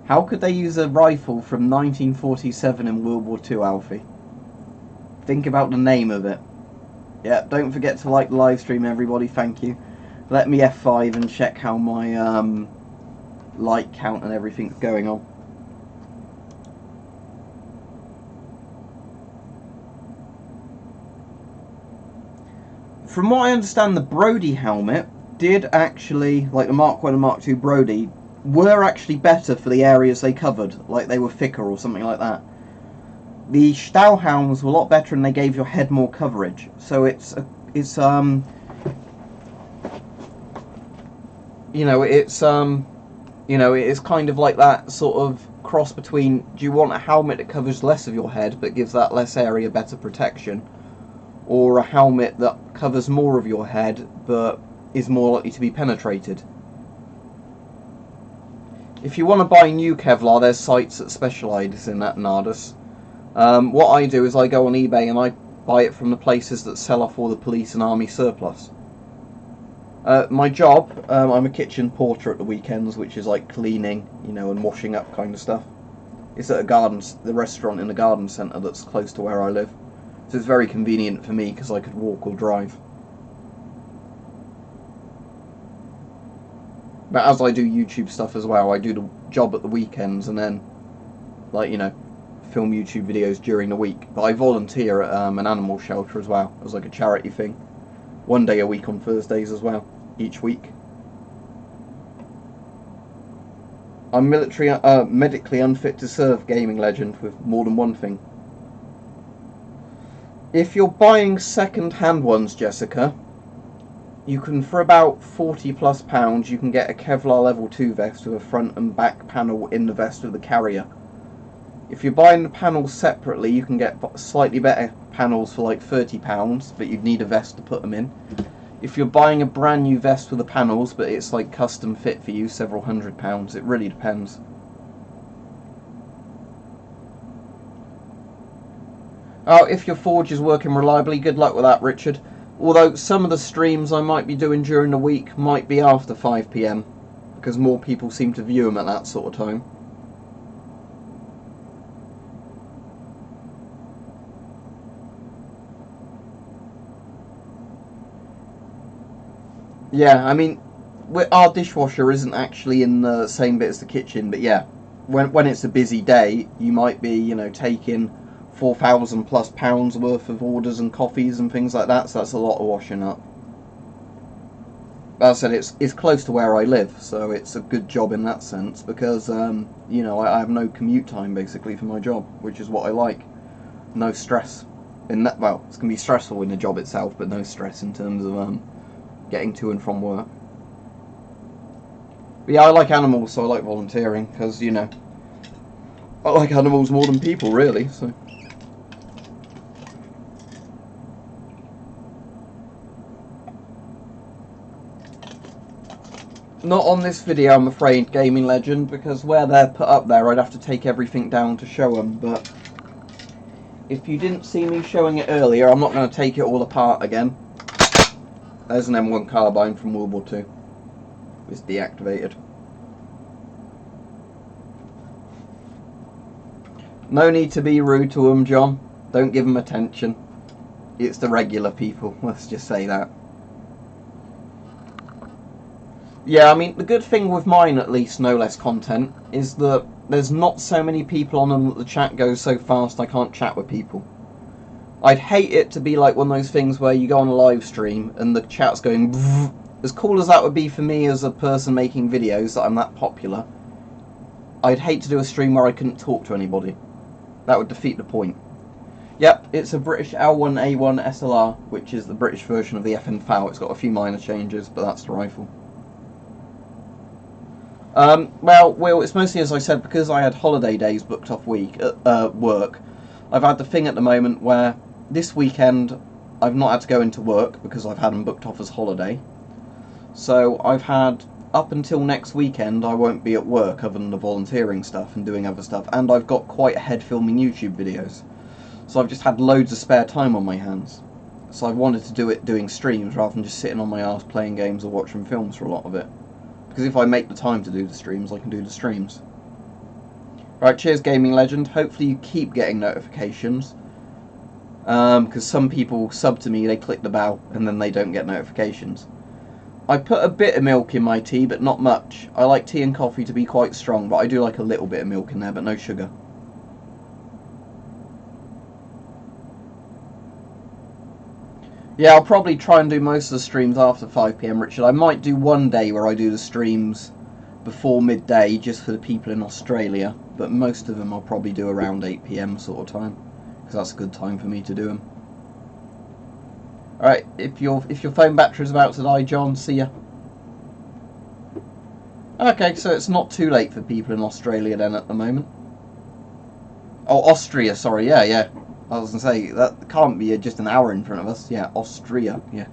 How could they use a rifle from 1947 in World War II, Alfie? Think about the name of it. Yeah, don't forget to like the live stream, everybody, thank you. Let me F5 and check how my like count and everything's going on. From what I understand, the Brody helmet did actually, like the Mark 1 and Mark 2 Brody, were actually better for the areas they covered, like they were thicker or something like that. The Stahlhelms were a lot better and they gave your head more coverage. So it's kind of like that sort of cross between, do you want a helmet that covers less of your head but gives that less area better protection, or a helmet that covers more of your head but is more likely to be penetrated? If you want to buy new Kevlar, there's sites that specialise in that, Nardus. What I do is I go on eBay and I buy it from the places that sell off all the police and army surplus. My job, I'm a kitchen porter at the weekends, which is like cleaning, you know, and washing up kind of stuff. It's at the restaurant in the garden centre that's close to where I live. So it's very convenient for me because I could walk or drive. But as I do YouTube stuff as well, I do the job at the weekends and then, like, you know, film YouTube videos during the week. But I volunteer at an animal shelter as well, as like a charity thing. One day a week on Thursdays as well, each week. I'm medically unfit to serve, gaming legend with more than one thing. If you're buying second-hand ones, Jessica, you can, for about £40+ you can get a Kevlar level 2 vest with a front and back panel in the vest with the carrier. If you're buying the panels separately, you can get slightly better panels for like £30, but you'd need a vest to put them in. If you're buying a brand new vest with the panels, but it's like custom fit for you, several £100s. It really depends. Oh, if your forge is working reliably, good luck with that, Richard. Although some of the streams I might be doing during the week might be after 5 PM, because more people seem to view them at that sort of time. Yeah, I mean, our dishwasher isn't actually in the same bit as the kitchen, but yeah, when it's a busy day, you might be, you know, taking £4,000+ worth of orders and coffees and things like that, so that's a lot of washing up. As I said, it's close to where I live, so it's a good job in that sense, because, you know, I have no commute time, basically, for my job, which is what I like. no stress. In that, well, it's going to be stressful in the job itself, but no stress in terms of getting to and from work. But yeah, I like animals, so I like volunteering, because, you know, I like animals more than people, really, so. Not on this video, I'm afraid, Gaming Legend, because where they're put up there, I'd have to take everything down to show them, but if you didn't see me showing it earlier, I'm not going to take it all apart again. There's an M1 carbine from World War II. It's deactivated. No need to be rude to them, John. Don't give them attention. It's the regular people, let's just say that. Yeah, I mean, the good thing with mine, at least, no less content, is that there's not so many people on them that the chat goes so fast I can't chat with people. I'd hate it to be like one of those things where you go on a live stream and the chat's going brrr. As cool as that would be for me as a person making videos that I'm that popular, I'd hate to do a stream where I couldn't talk to anybody. That would defeat the point. Yep, it's a British L1A1 SLR, which is the British version of the FN FAL. It's got a few minor changes, but that's the rifle. Well, Will, it's mostly, as I said, because I had holiday days booked off work. I've had the thing at the moment where this weekend I've not had to go into work because I've had them booked off as holiday. So I've had, up until next weekend, I won't be at work other than the volunteering stuff and doing other stuff. And I've got quite ahead filming YouTube videos. So I've just had loads of spare time on my hands. So I wanted to do it doing streams rather than just sitting on my arse playing games or watching films for a lot of it. Because if I make the time to do the streams, I can do the streams. Right, cheers Gaming Legend. Hopefully you keep getting notifications. Because some people sub to me, they click the bell, and then they don't get notifications. I put a bit of milk in my tea, but not much. I like tea and coffee to be quite strong, but I do like a little bit of milk in there, but no sugar. Yeah, I'll probably try and do most of the streams after 5 PM, Richard. I might do one day where I do the streams before midday, just for the people in Australia. But most of them I'll probably do around 8 PM sort of time, because that's a good time for me to do them. Alright, if your phone battery's about to die, John, see ya. Okay, so it's not too late for people in Australia then at the moment. Oh, Austria, sorry, yeah. I was going to say, that can't be just an hour in front of us. Yeah, Austria, yeah.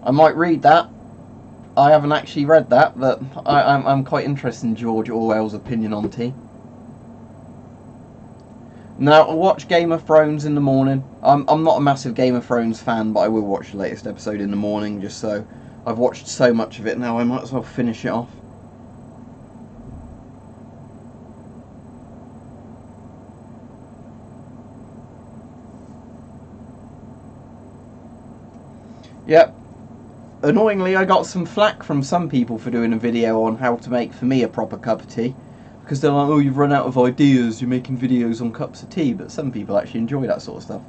I might read that. I haven't actually read that, but I'm quite interested in George Orwell's opinion on tea. Now, I watch Game of Thrones in the morning. I'm not a massive Game of Thrones fan, but I will watch the latest episode in the morning, just so. I've watched so much of it now, I might as well finish it off. Yep. Annoyingly, I got some flack from some people for doing a video on how to make, for me, a proper cup of tea. Because they're like, oh, you've run out of ideas, you're making videos on cups of tea. But some people actually enjoy that sort of stuff.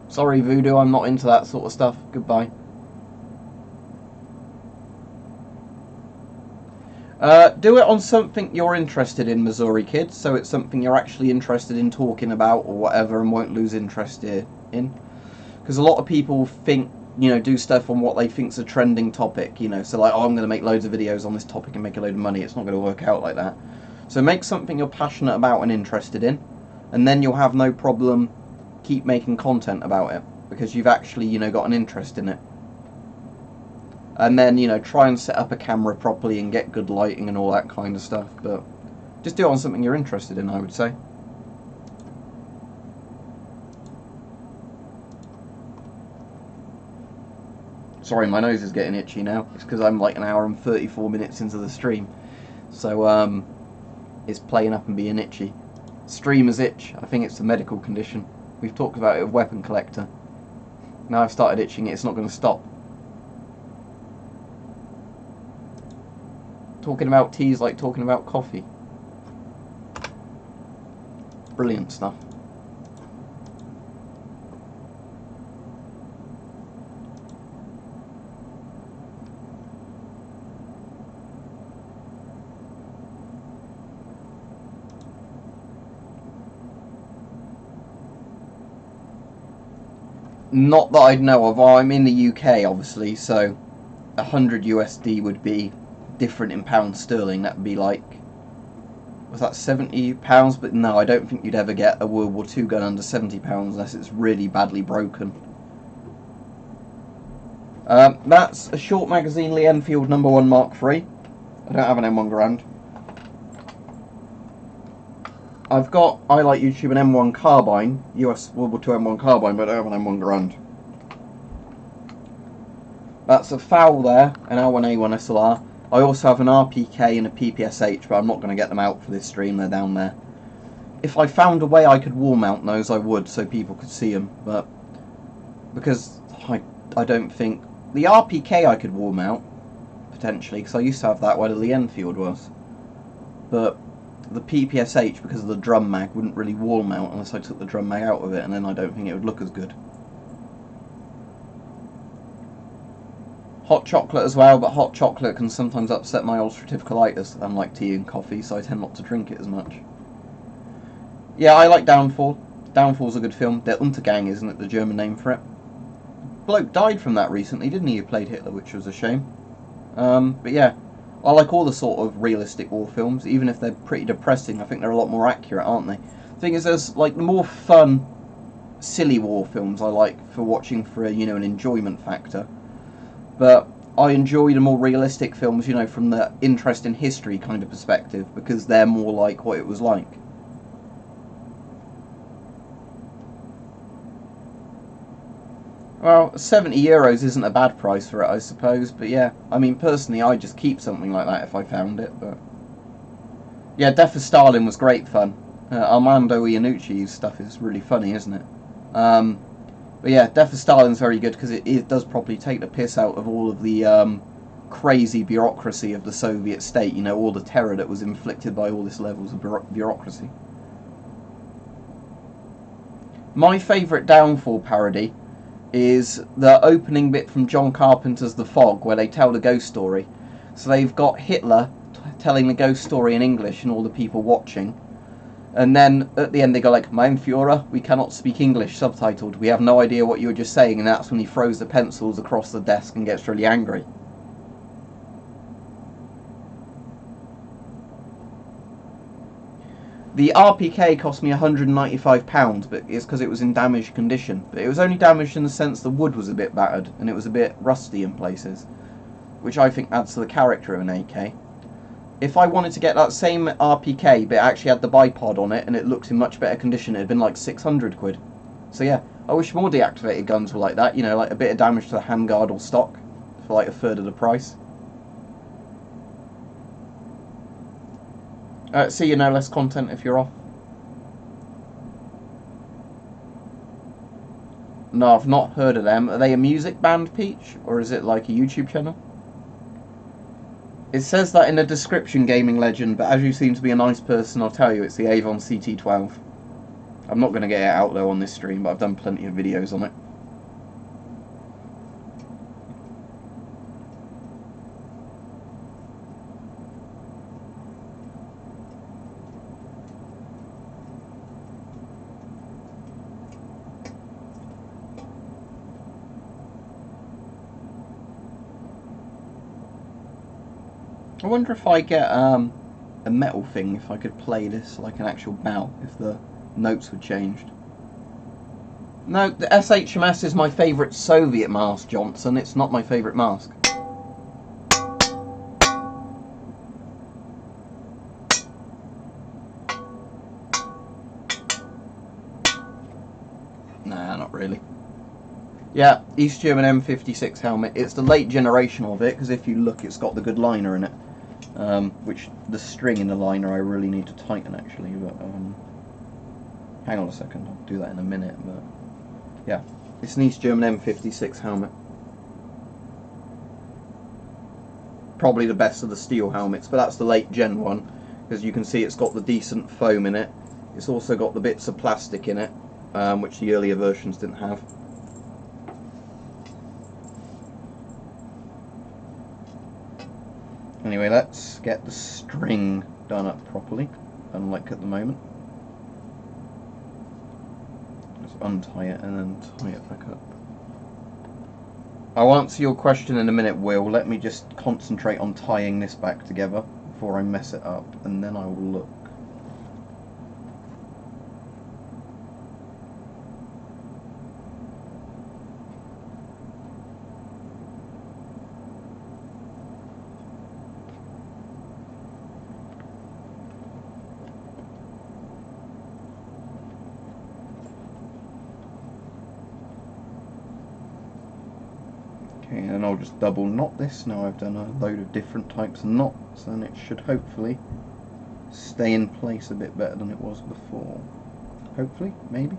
Sorry, Voodoo, I'm not into that sort of stuff. Goodbye. Do it on something you're interested in, Missouri kids, so it's something you're actually interested in talking about or whatever and won't lose interest in. Because a lot of people think, you know, do stuff on what they think's a trending topic, you know, so like, oh, I'm going to make loads of videos on this topic and make a load of money. It's not going to work out like that. So make something you're passionate about and interested in, and then you'll have no problem keep making content about it, because you've actually, you know, got an interest in it. And then, you know, try and set up a camera properly and get good lighting and all that kind of stuff. But just do it on something you're interested in, I would say. Sorry, my nose is getting itchy now. It's because I'm like an hour and 34 minutes into the stream. So, it's playing up and being itchy. Streamer's itch. I think it's a medical condition. We've talked about it with Weapon Collector. Now I've started itching it, it's not going to stop. Talking about tea is like talking about coffee. Brilliant stuff. Not that I'd know of. I'm in the UK, obviously, so 100 USD would be different in pounds sterling. That would be like, was that £70? But no, I don't think you'd ever get a World War II gun under £70 unless it's really badly broken. That's a short magazine Lee Enfield #1 Mark III. I don't have an M1 Garand. I've got, I like YouTube, an M1 carbine, US World War II M1 carbine, but I don't have an M1 Garand. That's a FOW there, an L1A1 SLR. I also have an RPK and a PPSH, but I'm not going to get them out for this stream, they're down there. If I found a way I could wall mount those, I would, so people could see them, but because I don't think... The RPK I could wall mount, potentially, because I used to have that where the Lee Enfield was. But the PPSH, because of the drum mag, wouldn't really wall mount unless I took the drum mag out of it, and then I don't think it would look as good. Hot chocolate as well, but hot chocolate can sometimes upset my ulcerative colitis, unlike tea and coffee, so I tend not to drink it as much. Yeah, I like Downfall. Downfall's a good film. Der Untergang, isn't it, the German name for it? Bloke died from that recently, didn't he, who played Hitler, which was a shame. But yeah, I like all the sort of realistic war films, even if they're pretty depressing. I think they're a lot more accurate, aren't they? The thing is, there's like the more fun, silly war films I like for watching for a, an enjoyment factor. But I enjoy the more realistic films, from the interest in history kind of perspective, because they're more like what it was like. Well, €70 isn't a bad price for it, I suppose, but yeah, I mean, personally, I'd just keep something like that if I found it, but... Yeah, Death of Stalin was great fun. Armando Iannucci's stuff is really funny, isn't it? But yeah, Death of Stalin's very good because it does properly take the piss out of all of the crazy bureaucracy of the Soviet state, all the terror that was inflicted by all these levels of bureaucracy. My favourite Downfall parody is the opening bit from John Carpenter's The Fog, where they tell the ghost story. So they've got Hitler telling the ghost story in English and all the people watching. And then at the end they go like, "Mein Führer, we cannot speak English," subtitled. "We have no idea what you were just saying," and that's when he throws the pencils across the desk and gets really angry. The RPK cost me £195, but it's because it was in damaged condition. But it was only damaged in the sense the wood was a bit battered and it was a bit rusty in places, which I think adds to the character of an AK. If I wanted to get that same RPK, but it actually had the bipod on it and it looked in much better condition, it'd been like 600 quid. So yeah, I wish more deactivated guns were like that, like a bit of damage to the handguard or stock for like a third of the price. See less content if you're off. No, I've not heard of them. Are they a music band, Peach? Or is it like a YouTube channel? It says that in the description, Gaming Legend, but as you seem to be a nice person, I'll tell you it's the Avon CT12. I'm not going to get it out though on this stream, but I've done plenty of videos on it. I wonder if I get a metal thing, if I could play this like an actual bow, if the notes were changed. No, the SHMS is my favourite Soviet mask, Johnson. It's not my favourite mask. Nah, not really. Yeah, East German M56 helmet. It's the late generation of it, because if you look, it's got the good liner in it. Which the string in the liner I really need to tighten actually, but hang on a second, I'll do that in a minute. But yeah, it's an East German M56 helmet. Probably the best of the steel helmets, but that's the late gen one, because you can see it's got the decent foam in it. It's also got the bits of plastic in it, which the earlier versions didn't have. Anyway, let's get the string done up properly, unlike at the moment. Just untie it and then tie it back up. I'll answer your question in a minute, Will. Let me just concentrate on tying this back together before I mess it up, and then I will look. Okay, and I'll just double knot this. Now I've done a load of different types of knots, and it should hopefully stay in place a bit better than it was before. Hopefully, maybe.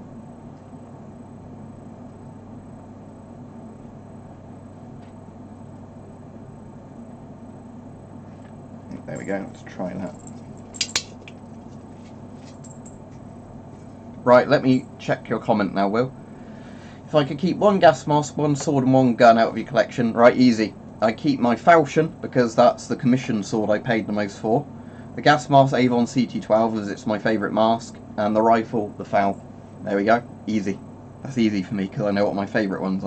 There we go, let's try that. Right, let me check your comment now, Will. If I could keep one gas mask, one sword and one gun out of your collection, right, easy. I keep my falchion, because that's the commission sword I paid the most for. The gas mask, Avon CT12, as it's my favourite mask. And the rifle, the FAL. There we go, easy. That's easy for me, because I know what my favourite ones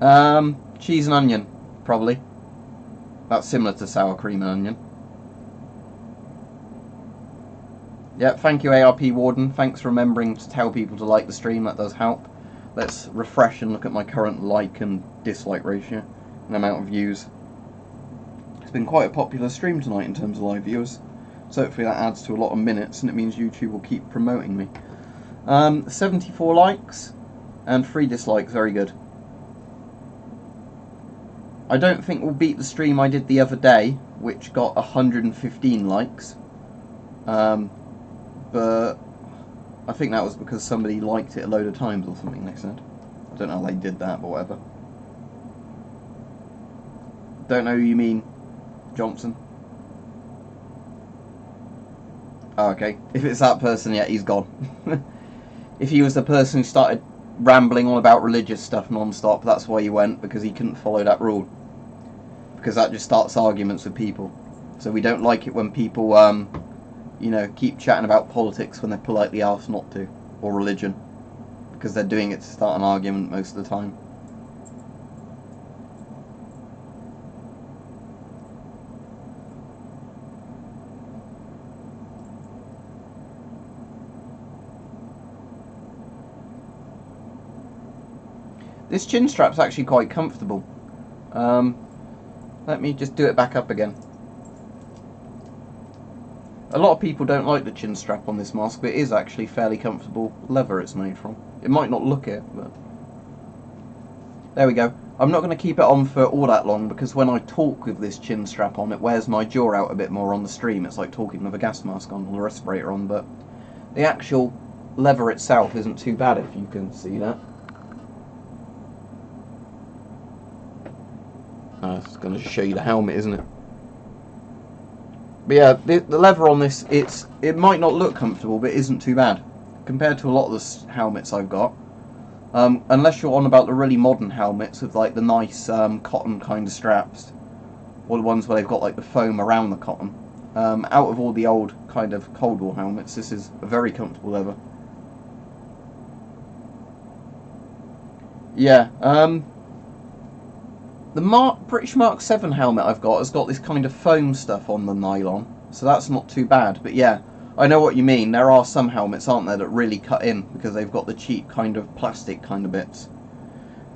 are. Cheese and onion, probably. That's similar to sour cream and onion. Yeah, thank you ARP Warden, thanks for remembering to tell people to like the stream, that does help. Let's refresh and look at my current like and dislike ratio and amount of views. It's been quite a popular stream tonight in terms of live viewers, so hopefully that adds to a lot of minutes and it means YouTube will keep promoting me. 74 likes and 3 dislikes, very good. I don't think we'll beat the stream I did the other day, which got 115 likes. But I think that was because somebody liked it a load of times or something, they said. I don't know how they did that, but whatever. Don't know who you mean, Johnson. Oh, okay. If it's that person, yeah, he's gone. If he was the person who started rambling on about religious stuff non-stop, that's why he went, because he couldn't follow that rule. Because that just starts arguments with people. So we don't like it when people, you know, keep chatting about politics when they're politely asked not to, or religion, because they're doing it to start an argument most of the time. This chin strap's actually quite comfortable. Let me just do it back up again. A lot of people don't like the chin strap on this mask, but it is actually fairly comfortable leather it's made from. It might not look it, but... There we go. I'm not going to keep it on for all that long, because when I talk with this chin strap on, it wears my jaw out a bit more on the stream. It's like talking with a gas mask on or a respirator on, but the actual leather itself isn't too bad, if you can see that. It's going to show you the helmet, isn't it? But yeah, the leather on this, it might not look comfortable, but it isn't too bad compared to a lot of the helmets I've got. Unless you're on about the really modern helmets with like the nice cotton kind of straps, or the ones where they've got like the foam around the cotton. Out of all the old kind of Cold War helmets, this is a very comfortable leather. Yeah, the British Mark 7 helmet I've got has got this kind of foam stuff on the nylon, so that's not too bad. But yeah, I know what you mean. There are some helmets, aren't there, that really cut in because they've got the cheap kind of plastic kind of bits.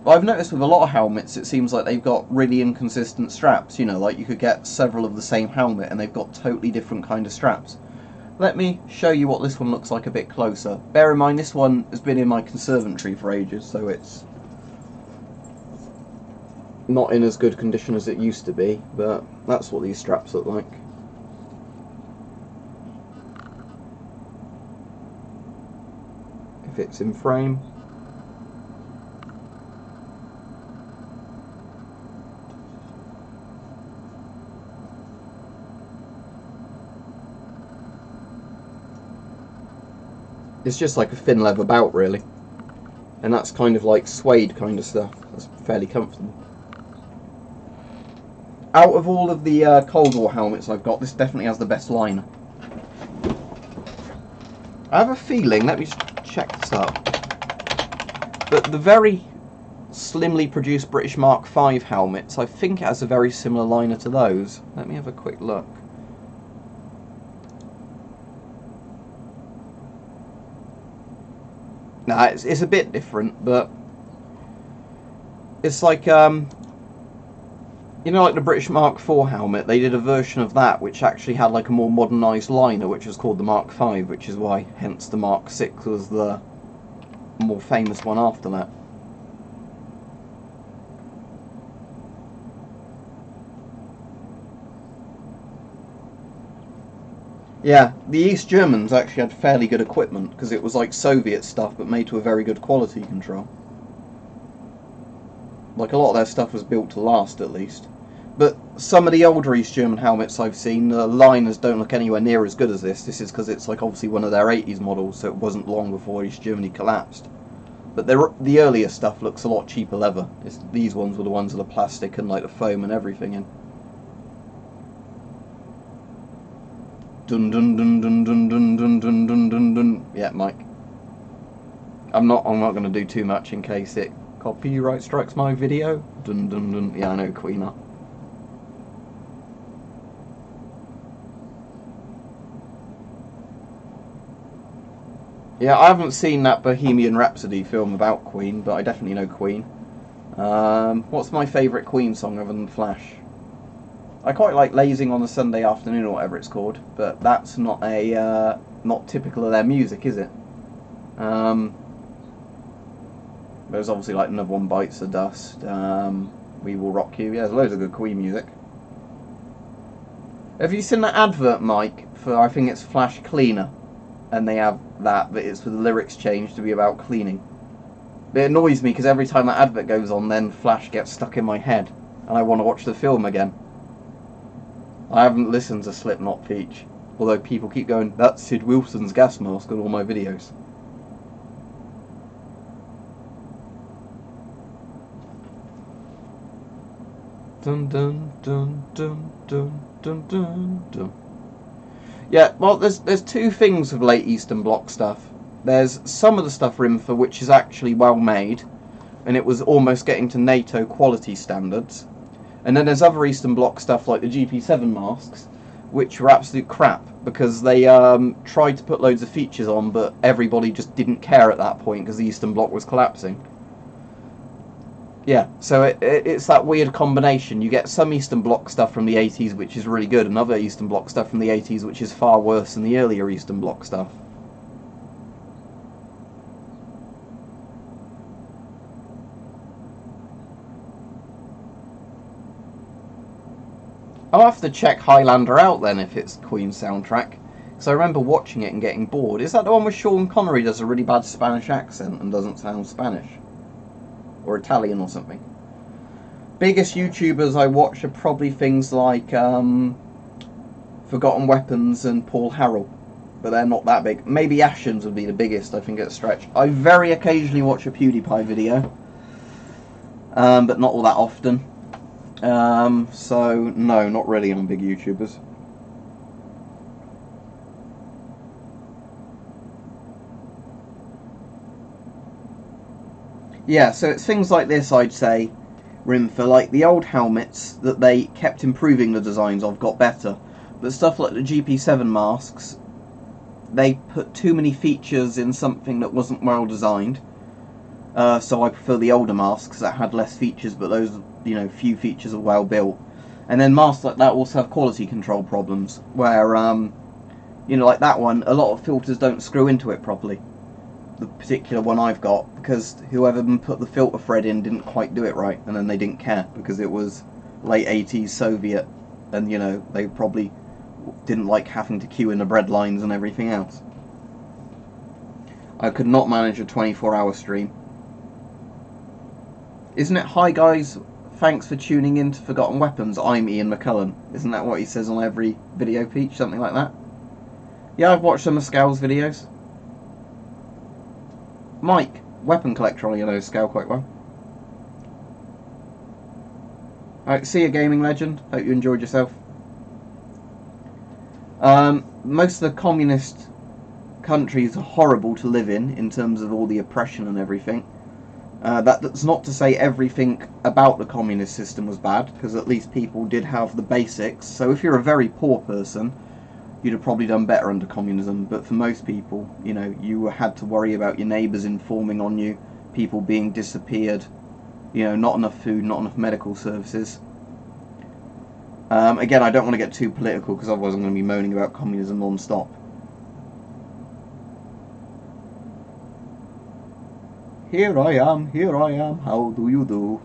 But I've noticed with a lot of helmets, it seems like they've got really inconsistent straps. You know, like you could get several of the same helmet and they've got totally different kind of straps. Let me show you what this one looks like a bit closer. Bear in mind, this one has been in my conservatory for ages, so it's not in as good condition as it used to be, but that's what these straps look like. If it's in frame. It's just like a thin leather belt, really. And that's kind of like suede kind of stuff. That's fairly comfortable. Out of all of the Cold War helmets I've got, this definitely has the best liner. I have a feeling, let me just check this up, that the very slimly produced British Mark V helmets. I think it has a very similar liner to those. Let me have a quick look. Nah, it's a bit different, but it's like, you know, like the British Mark IV helmet, they did a version of that which actually had like a more modernised liner, which was called the Mark V, which is why, hence the Mark VI was the more famous one after that. Yeah, the East Germans actually had fairly good equipment, because it was like Soviet stuff, but made to a very good quality control. Like, a lot of their stuff was built to last, at least. But some of the older East German helmets I've seen, the liners don't look anywhere near as good as this. This is because it's like obviously one of their 80s models, so it wasn't long before East Germany collapsed. But the earlier stuff looks a lot cheaper leather. These ones were the ones with the plastic and like the foam and everything in. Dun dun dun dun dun dun dun dun dun dun dun. Yeah, Mike. I'm not going to do too much in case it copyright strikes my video. Dun dun dun. Yeah, I know, Queen are. Yeah, I haven't seen that Bohemian Rhapsody film about Queen, but I definitely know Queen. What's my favourite Queen song other than Flash? I quite like Lazing on a Sunday Afternoon or whatever it's called, but that's not a not typical of their music, is it? There's obviously like Another One Bites the Dust, We Will Rock You. Yeah, there's loads of good Queen music. Have you seen that advert, Mike, for I think it's Flash Cleaner? And they have that, but it's with the lyrics changed to be about cleaning. But it annoys me because every time that advert goes on, then Flash gets stuck in my head, and I want to watch the film again. I haven't listened to Slipknot Peach, although people keep going, that's Sid Wilson's gas mask on all my videos. Dun dun dun dun dun dun dun dun. Yeah, well, there's two things with late Eastern Bloc stuff. There's some of the stuff for which is actually well made, and it was almost getting to NATO quality standards. And then there's other Eastern Bloc stuff like the GP7 masks, which were absolute crap because they tried to put loads of features on, but everybody just didn't care at that point because the Eastern Bloc was collapsing. Yeah, so it's that weird combination. You get some Eastern Bloc stuff from the 80s which is really good, and other Eastern Bloc stuff from the 80s which is far worse than the earlier Eastern Bloc stuff. I'll have to check Highlander out then if it's Queen soundtrack, because I remember watching it and getting bored. Is that the one where Sean Connery does a really bad Spanish accent and doesn't sound Spanish? Or Italian or something? Biggest YouTubers I watch are probably things like Forgotten Weapons and Paul Harrell, but they're not that big. Maybe Ashens would be the biggest, I think, at a stretch. I very occasionally watch a PewDiePie video, but not all that often. So no, not really on big YouTubers. Yeah, so it's things like this, I'd say, Rimfer, like the old helmets that they kept improving the designs of got better, but stuff like the GP7 masks, they put too many features in something that wasn't well designed. So I prefer the older masks that had less features, but those, you know, few features are well built. And then masks like that also have quality control problems, where, you know, like that one, a lot of filters don't screw into it properly. The particular one I've got, because whoever put the filter thread in didn't quite do it right, and then they didn't care because it was late 80s Soviet, and you know, they probably didn't like having to queue in the bread lines and everything else. I could not manage a 24-hour stream. Isn't it, hi guys, thanks for tuning in to Forgotten Weapons, I'm Ian McCullen? Isn't that what he says on every video, Peach? Something like that? Yeah, I've watched some of Scal's videos. Mike, weapon collector, you know Scal quite well. Alright, see you, gaming legend. Hope you enjoyed yourself. Most of the communist countries are horrible to live in terms of all the oppression and everything. That's not to say everything about the communist system was bad, because at least people did have the basics. So if you're a very poor person, you'd have probably done better under communism. But for most people, you know, you had to worry about your neighbours informing on you, people being disappeared, you know, not enough food, not enough medical services. Again, I don't want to get too political, because otherwise I'm going to be moaning about communism non-stop. Here I am, how do you do?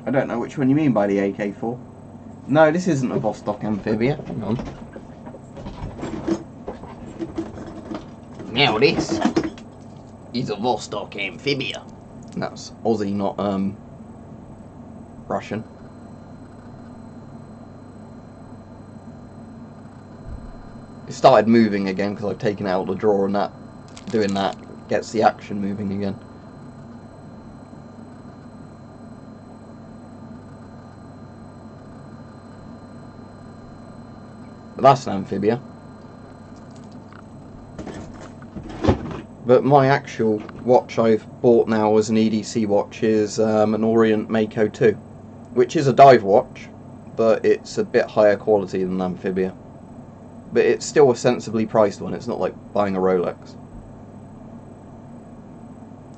I don't know which one you mean by the AK-4. No, this isn't a Vostok Amphibia. Hang on. Now this is a Vostok Amphibia. That's Aussie, not Russian. It started moving again because I've taken it out of the drawer, and that doing that gets the action moving again. But that's an Amphibia. But my actual watch I've bought now as an EDC watch is an Orient Mako 2, which is a dive watch, but it's a bit higher quality than an Amphibia. But it's still a sensibly priced one. It's not like buying a Rolex.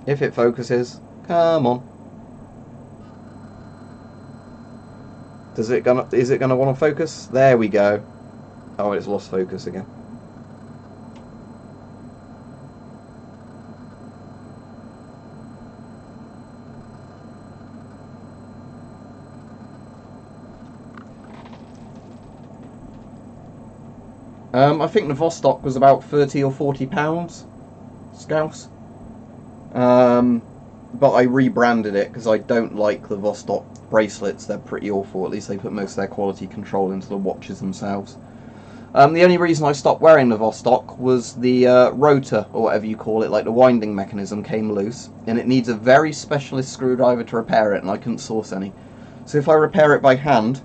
If it focuses, come on. Is it gonna want to focus? There we go. Oh, it's lost focus again. I think the Vostok was about £30 or £40, Scouse. But I rebranded it because I don't like the Vostok bracelets. They're pretty awful. At least they put most of their quality control into the watches themselves. The only reason I stopped wearing the Vostok was the rotor, or whatever you call it, like the winding mechanism, came loose, and it needs a very specialist screwdriver to repair it, and I couldn't source any. So if I repair it by hand,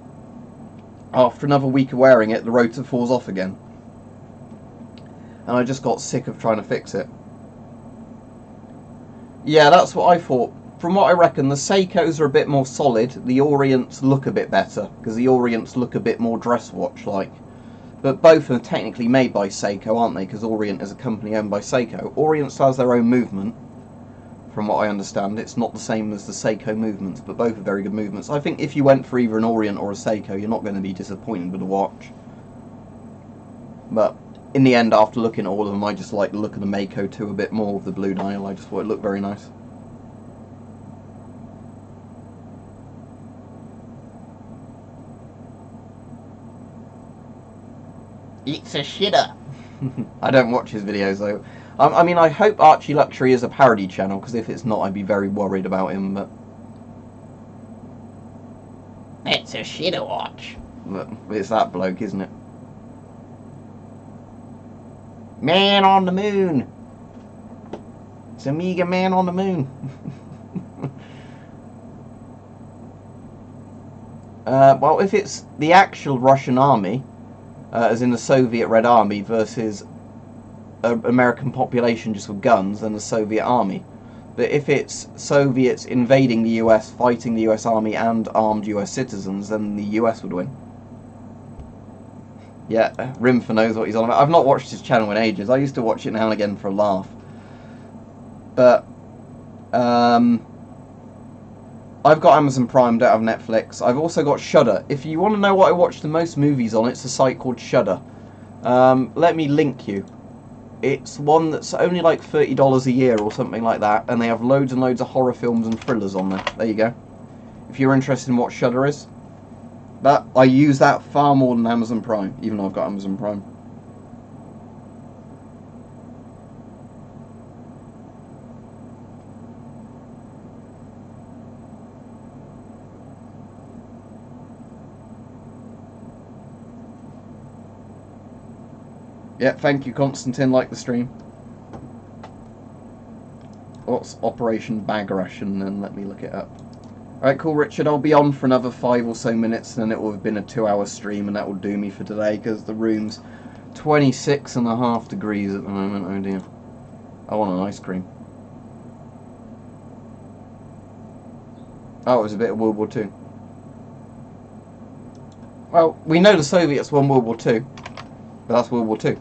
after another week of wearing it, the rotor falls off again. And I just got sick of trying to fix it. Yeah, that's what I thought. From what I reckon, the Seikos are a bit more solid. The Orients look a bit better, because the Orients look a bit more dress watch-like. But both are technically made by Seiko, aren't they? Because Orient is a company owned by Seiko. Orient has their own movement, from what I understand. It's not the same as the Seiko movements, but both are very good movements. I think if you went for either an Orient or a Seiko, you're not going to be disappointed with the watch. But in the end, after looking at all of them, I just like the look of the Mako 2 a bit more with the blue dial. I just thought it looked very nice. It's a shitter. I don't watch his videos though. I mean, I hope Archie Luxury is a parody channel, because if it's not, I'd be very worried about him. But it's a shitter watch. But it's that bloke, isn't it? Man on the moon. It's Amiga Man on the moon. Well, if it's the actual Russian army, as in the Soviet Red Army versus an American population just with guns, then the Soviet army. But if it's Soviets invading the US, fighting the US army and armed US citizens, then the US would win. Yeah, Rimfer knows what he's on about. I've not watched his channel in ages. I used to watch it now and again for a laugh. But, I've got Amazon Prime, don't have Netflix. I've also got Shudder. If you want to know what I watch the most movies on, it's a site called Shudder. Let me link you. It's one that's only like $30 a year or something like that, and they have loads and loads of horror films and thrillers on there. There you go. If you're interested in what Shudder is. But I use that far more than Amazon Prime, even though I've got Amazon Prime. Yeah, thank you, Constantine. Like the stream. What's Operation Bag Ration? Then let me look it up. Alright, cool, Richard. I'll be on for another 5 or so minutes, and then it will have been a 2-hour stream, and that will do me for today, because the room's 26.5 degrees at the moment. Oh dear. I want an ice cream. Oh, it was a bit of World War Two. Well, we know the Soviets won World War Two, but that's World War Two.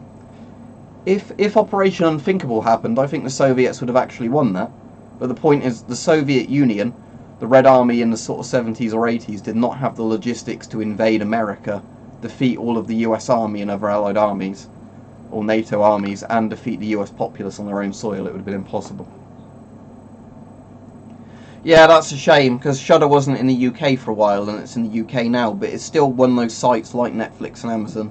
If Operation Unthinkable happened, I think the Soviets would have actually won that. But the point is, the Soviet Union, the Red Army in the sort of 70s or 80s, did not have the logistics to invade America, defeat all of the US Army and other Allied armies, or NATO armies, and defeat the US populace on their own soil. It would have been impossible. Yeah, that's a shame, because Shudder wasn't in the UK for a while, and it's in the UK now, but it's still one of those sites like Netflix and Amazon,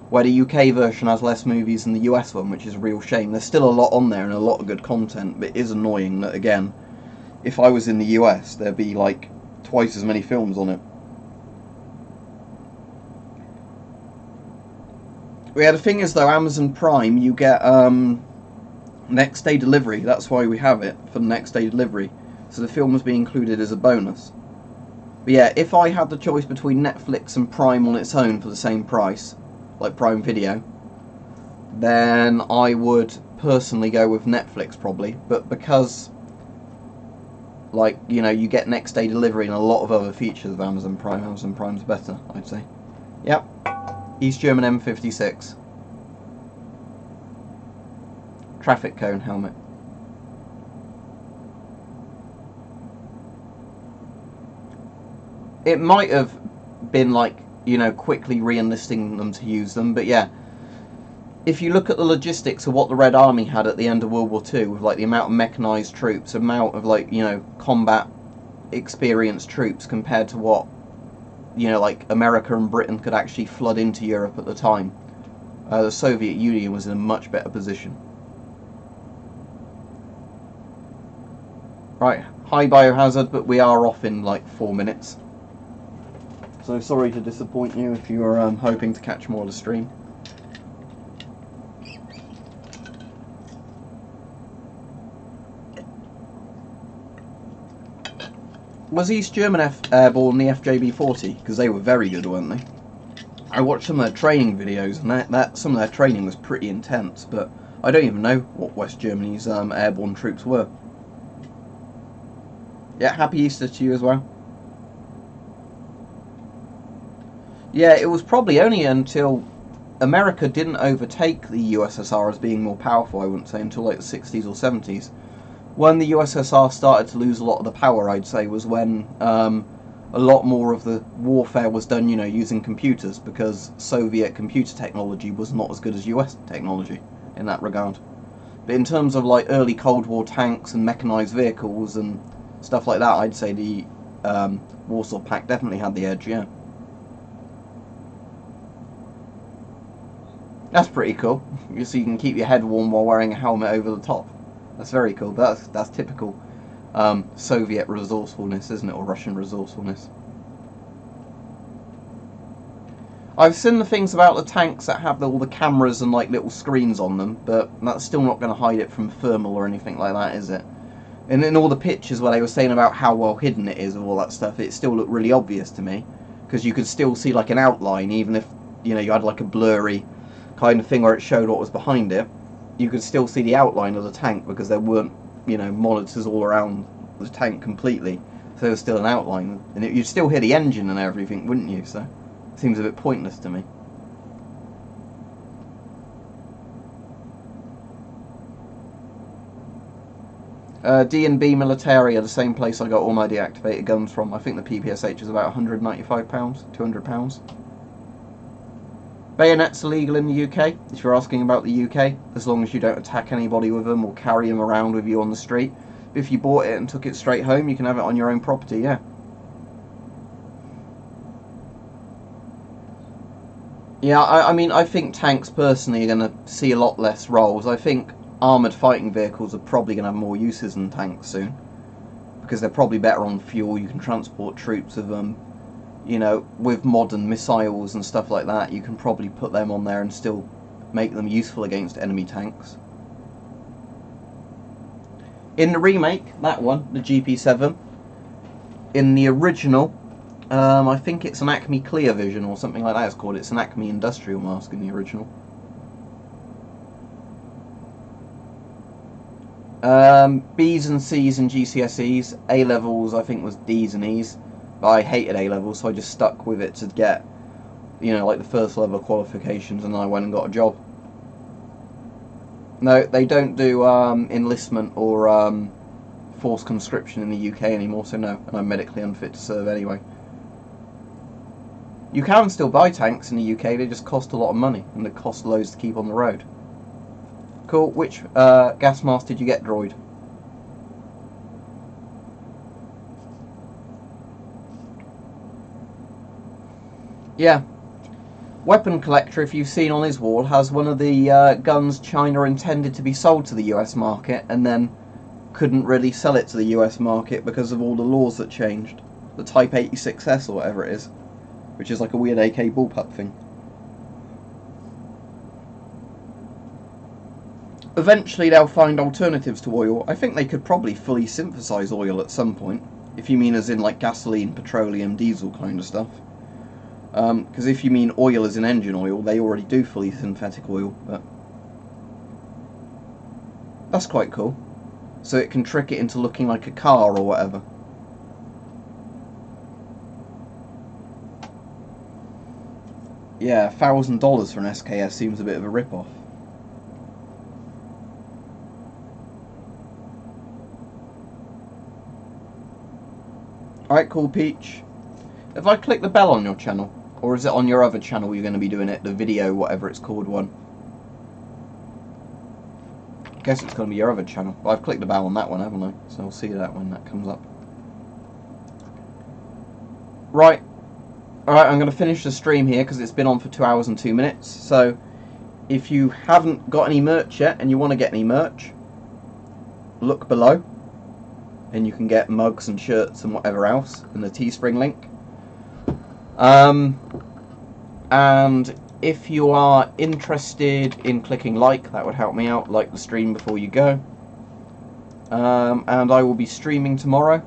where the UK version has less movies than the US one, which is a real shame. There's still a lot on there and a lot of good content, but it is annoying that, again, if I was in the US, there'd be like twice as many films on it. Yeah, the thing is though, Amazon Prime, you get next day delivery. That's why we have it, for the next day delivery. So the film was being included as a bonus. But yeah, if I had the choice between Netflix and Prime on its own for the same price, like Prime Video, then I would personally go with Netflix probably. But because, like, you know, you get next day delivery and a lot of other features of Amazon Prime's better, I'd say. Yep, East German M56. Traffic cone helmet. It might have been like, you know, quickly re-enlisting them to use them, but yeah, if you look at the logistics of what the Red Army had at the end of World War II, with like the amount of mechanized troops, amount of like, you know, combat experienced troops compared to what, you know, like America and Britain could actually flood into Europe at the time, the Soviet Union was in a much better position. Right, high biohazard, but we are off in like 4 minutes. So sorry to disappoint you if you were hoping to catch more of the stream. Was East German Airborne the FJB-40? Because they were very good, weren't they? I watched some of their training videos, and some of their training was pretty intense, but I don't even know what West Germany's airborne troops were. Yeah, happy Easter to you as well. Yeah, it was probably only until America didn't overtake the USSR as being more powerful, I wouldn't say, until like the 60s or 70s. When the USSR started to lose a lot of the power, I'd say, was when a lot more of the warfare was done, you know, using computers, because Soviet computer technology was not as good as US technology in that regard. But in terms of like early Cold War tanks and mechanized vehicles and stuff like that, I'd say the Warsaw Pact definitely had the edge, yeah. That's pretty cool. So you can keep your head warm while wearing a helmet over the top. That's very cool. That's typical Soviet resourcefulness, isn't it, or Russian resourcefulness. I've seen the things about the tanks that have all the cameras and like little screens on them, but that's still not going to hide it from thermal or anything like that, is it? And in all the pictures where they were saying about how well hidden it is of all that stuff, it still looked really obvious to me, because you could still see like an outline, even if, you know, you had like a blurry kind of thing where it showed what was behind it. You could still see the outline of the tank because there weren't, you know, monitors all around the tank completely, so there was still an outline, and you'd still hear the engine and everything, wouldn't you? So it seems a bit pointless to me. D&B Military are the same place I got all my deactivated guns from. I think the PPSH is about £195, £200. Bayonets are legal in the UK, if you're asking about the UK, as long as you don't attack anybody with them or carry them around with you on the street. If you bought it and took it straight home, you can have it on your own property, yeah. Yeah, I mean, I think tanks personally are going to see a lot less roles. I think armoured fighting vehicles are probably going to have more uses than tanks soon, because they're probably better on fuel. You can transport troops with them. You know, with modern missiles and stuff like that, you can probably put them on there and still make them useful against enemy tanks. In the remake, that one, the GP7, in the original, I think it's an Acme Clear Vision or something like that it's called. It's an Acme Industrial Mask in the original. B's and C's and GCSEs. A-levels I think was D's and E's, but I hated A-levels, so I just stuck with it to get, you know, like the first level qualifications, and then I went and got a job. No, they don't do enlistment or forced conscription in the UK anymore, so no, and I'm medically unfit to serve anyway. You can still buy tanks in the UK, they just cost a lot of money, and they cost loads to keep on the road. Cool, which gas mask did you get, droid? Yeah. Weapon Collector, if you've seen on his wall, has one of the guns China intended to be sold to the US market, and then couldn't really sell it to the US market because of all the laws that changed. The Type 86S or whatever it is, which is like a weird AK bullpup thing. Eventually they'll find alternatives to oil. I think they could probably fully synthesize oil at some point, if you mean as in like gasoline, petroleum, diesel kind of stuff. Because if you mean oil as in engine oil, they already do fully synthetic oil, but that's quite cool. So it can trick it into looking like a car or whatever. Yeah, $1,000 for an SKS seems a bit of a rip-off. Alright, cool, Peach. If I click the bell on your channel, or is it on your other channel you're going to be doing it, the video, whatever it's called one? I guess it's going to be your other channel. Well, I've clicked the bell on that one, haven't I? So I'll see that when that comes up. Right. Alright, I'm going to finish the stream here because it's been on for 2 hours and 2 minutes. So, if you haven't got any merch yet and you want to get any merch, look below. And you can get mugs and shirts and whatever else in the Teespring link. And if you are interested in clicking like, that would help me out. Like the stream before you go. And I will be streaming tomorrow,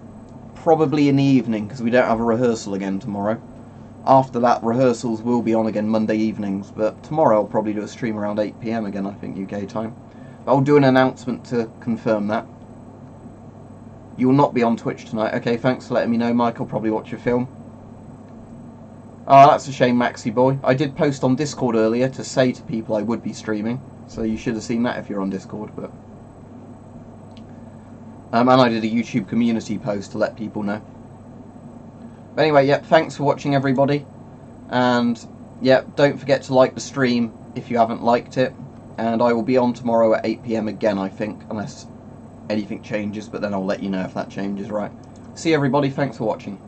probably in the evening because we don't have a rehearsal again tomorrow. After that, rehearsals will be on again Monday evenings, but tomorrow I'll probably do a stream around 8 PM again, I think, UK time. I'll do an announcement to confirm that. You will not be on Twitch tonight. Okay, thanks for letting me know, Mike. I'll probably watch your film. Ah, that's a shame, Maxi boy. I did post on Discord earlier to say to people I would be streaming, so you should have seen that if you're on Discord. But and I did a YouTube community post to let people know. But anyway, yeah, thanks for watching, everybody. And yeah, don't forget to like the stream if you haven't liked it. And I will be on tomorrow at 8 PM again, I think, unless anything changes, but then I'll let you know if that changes, right? See you, everybody. Thanks for watching.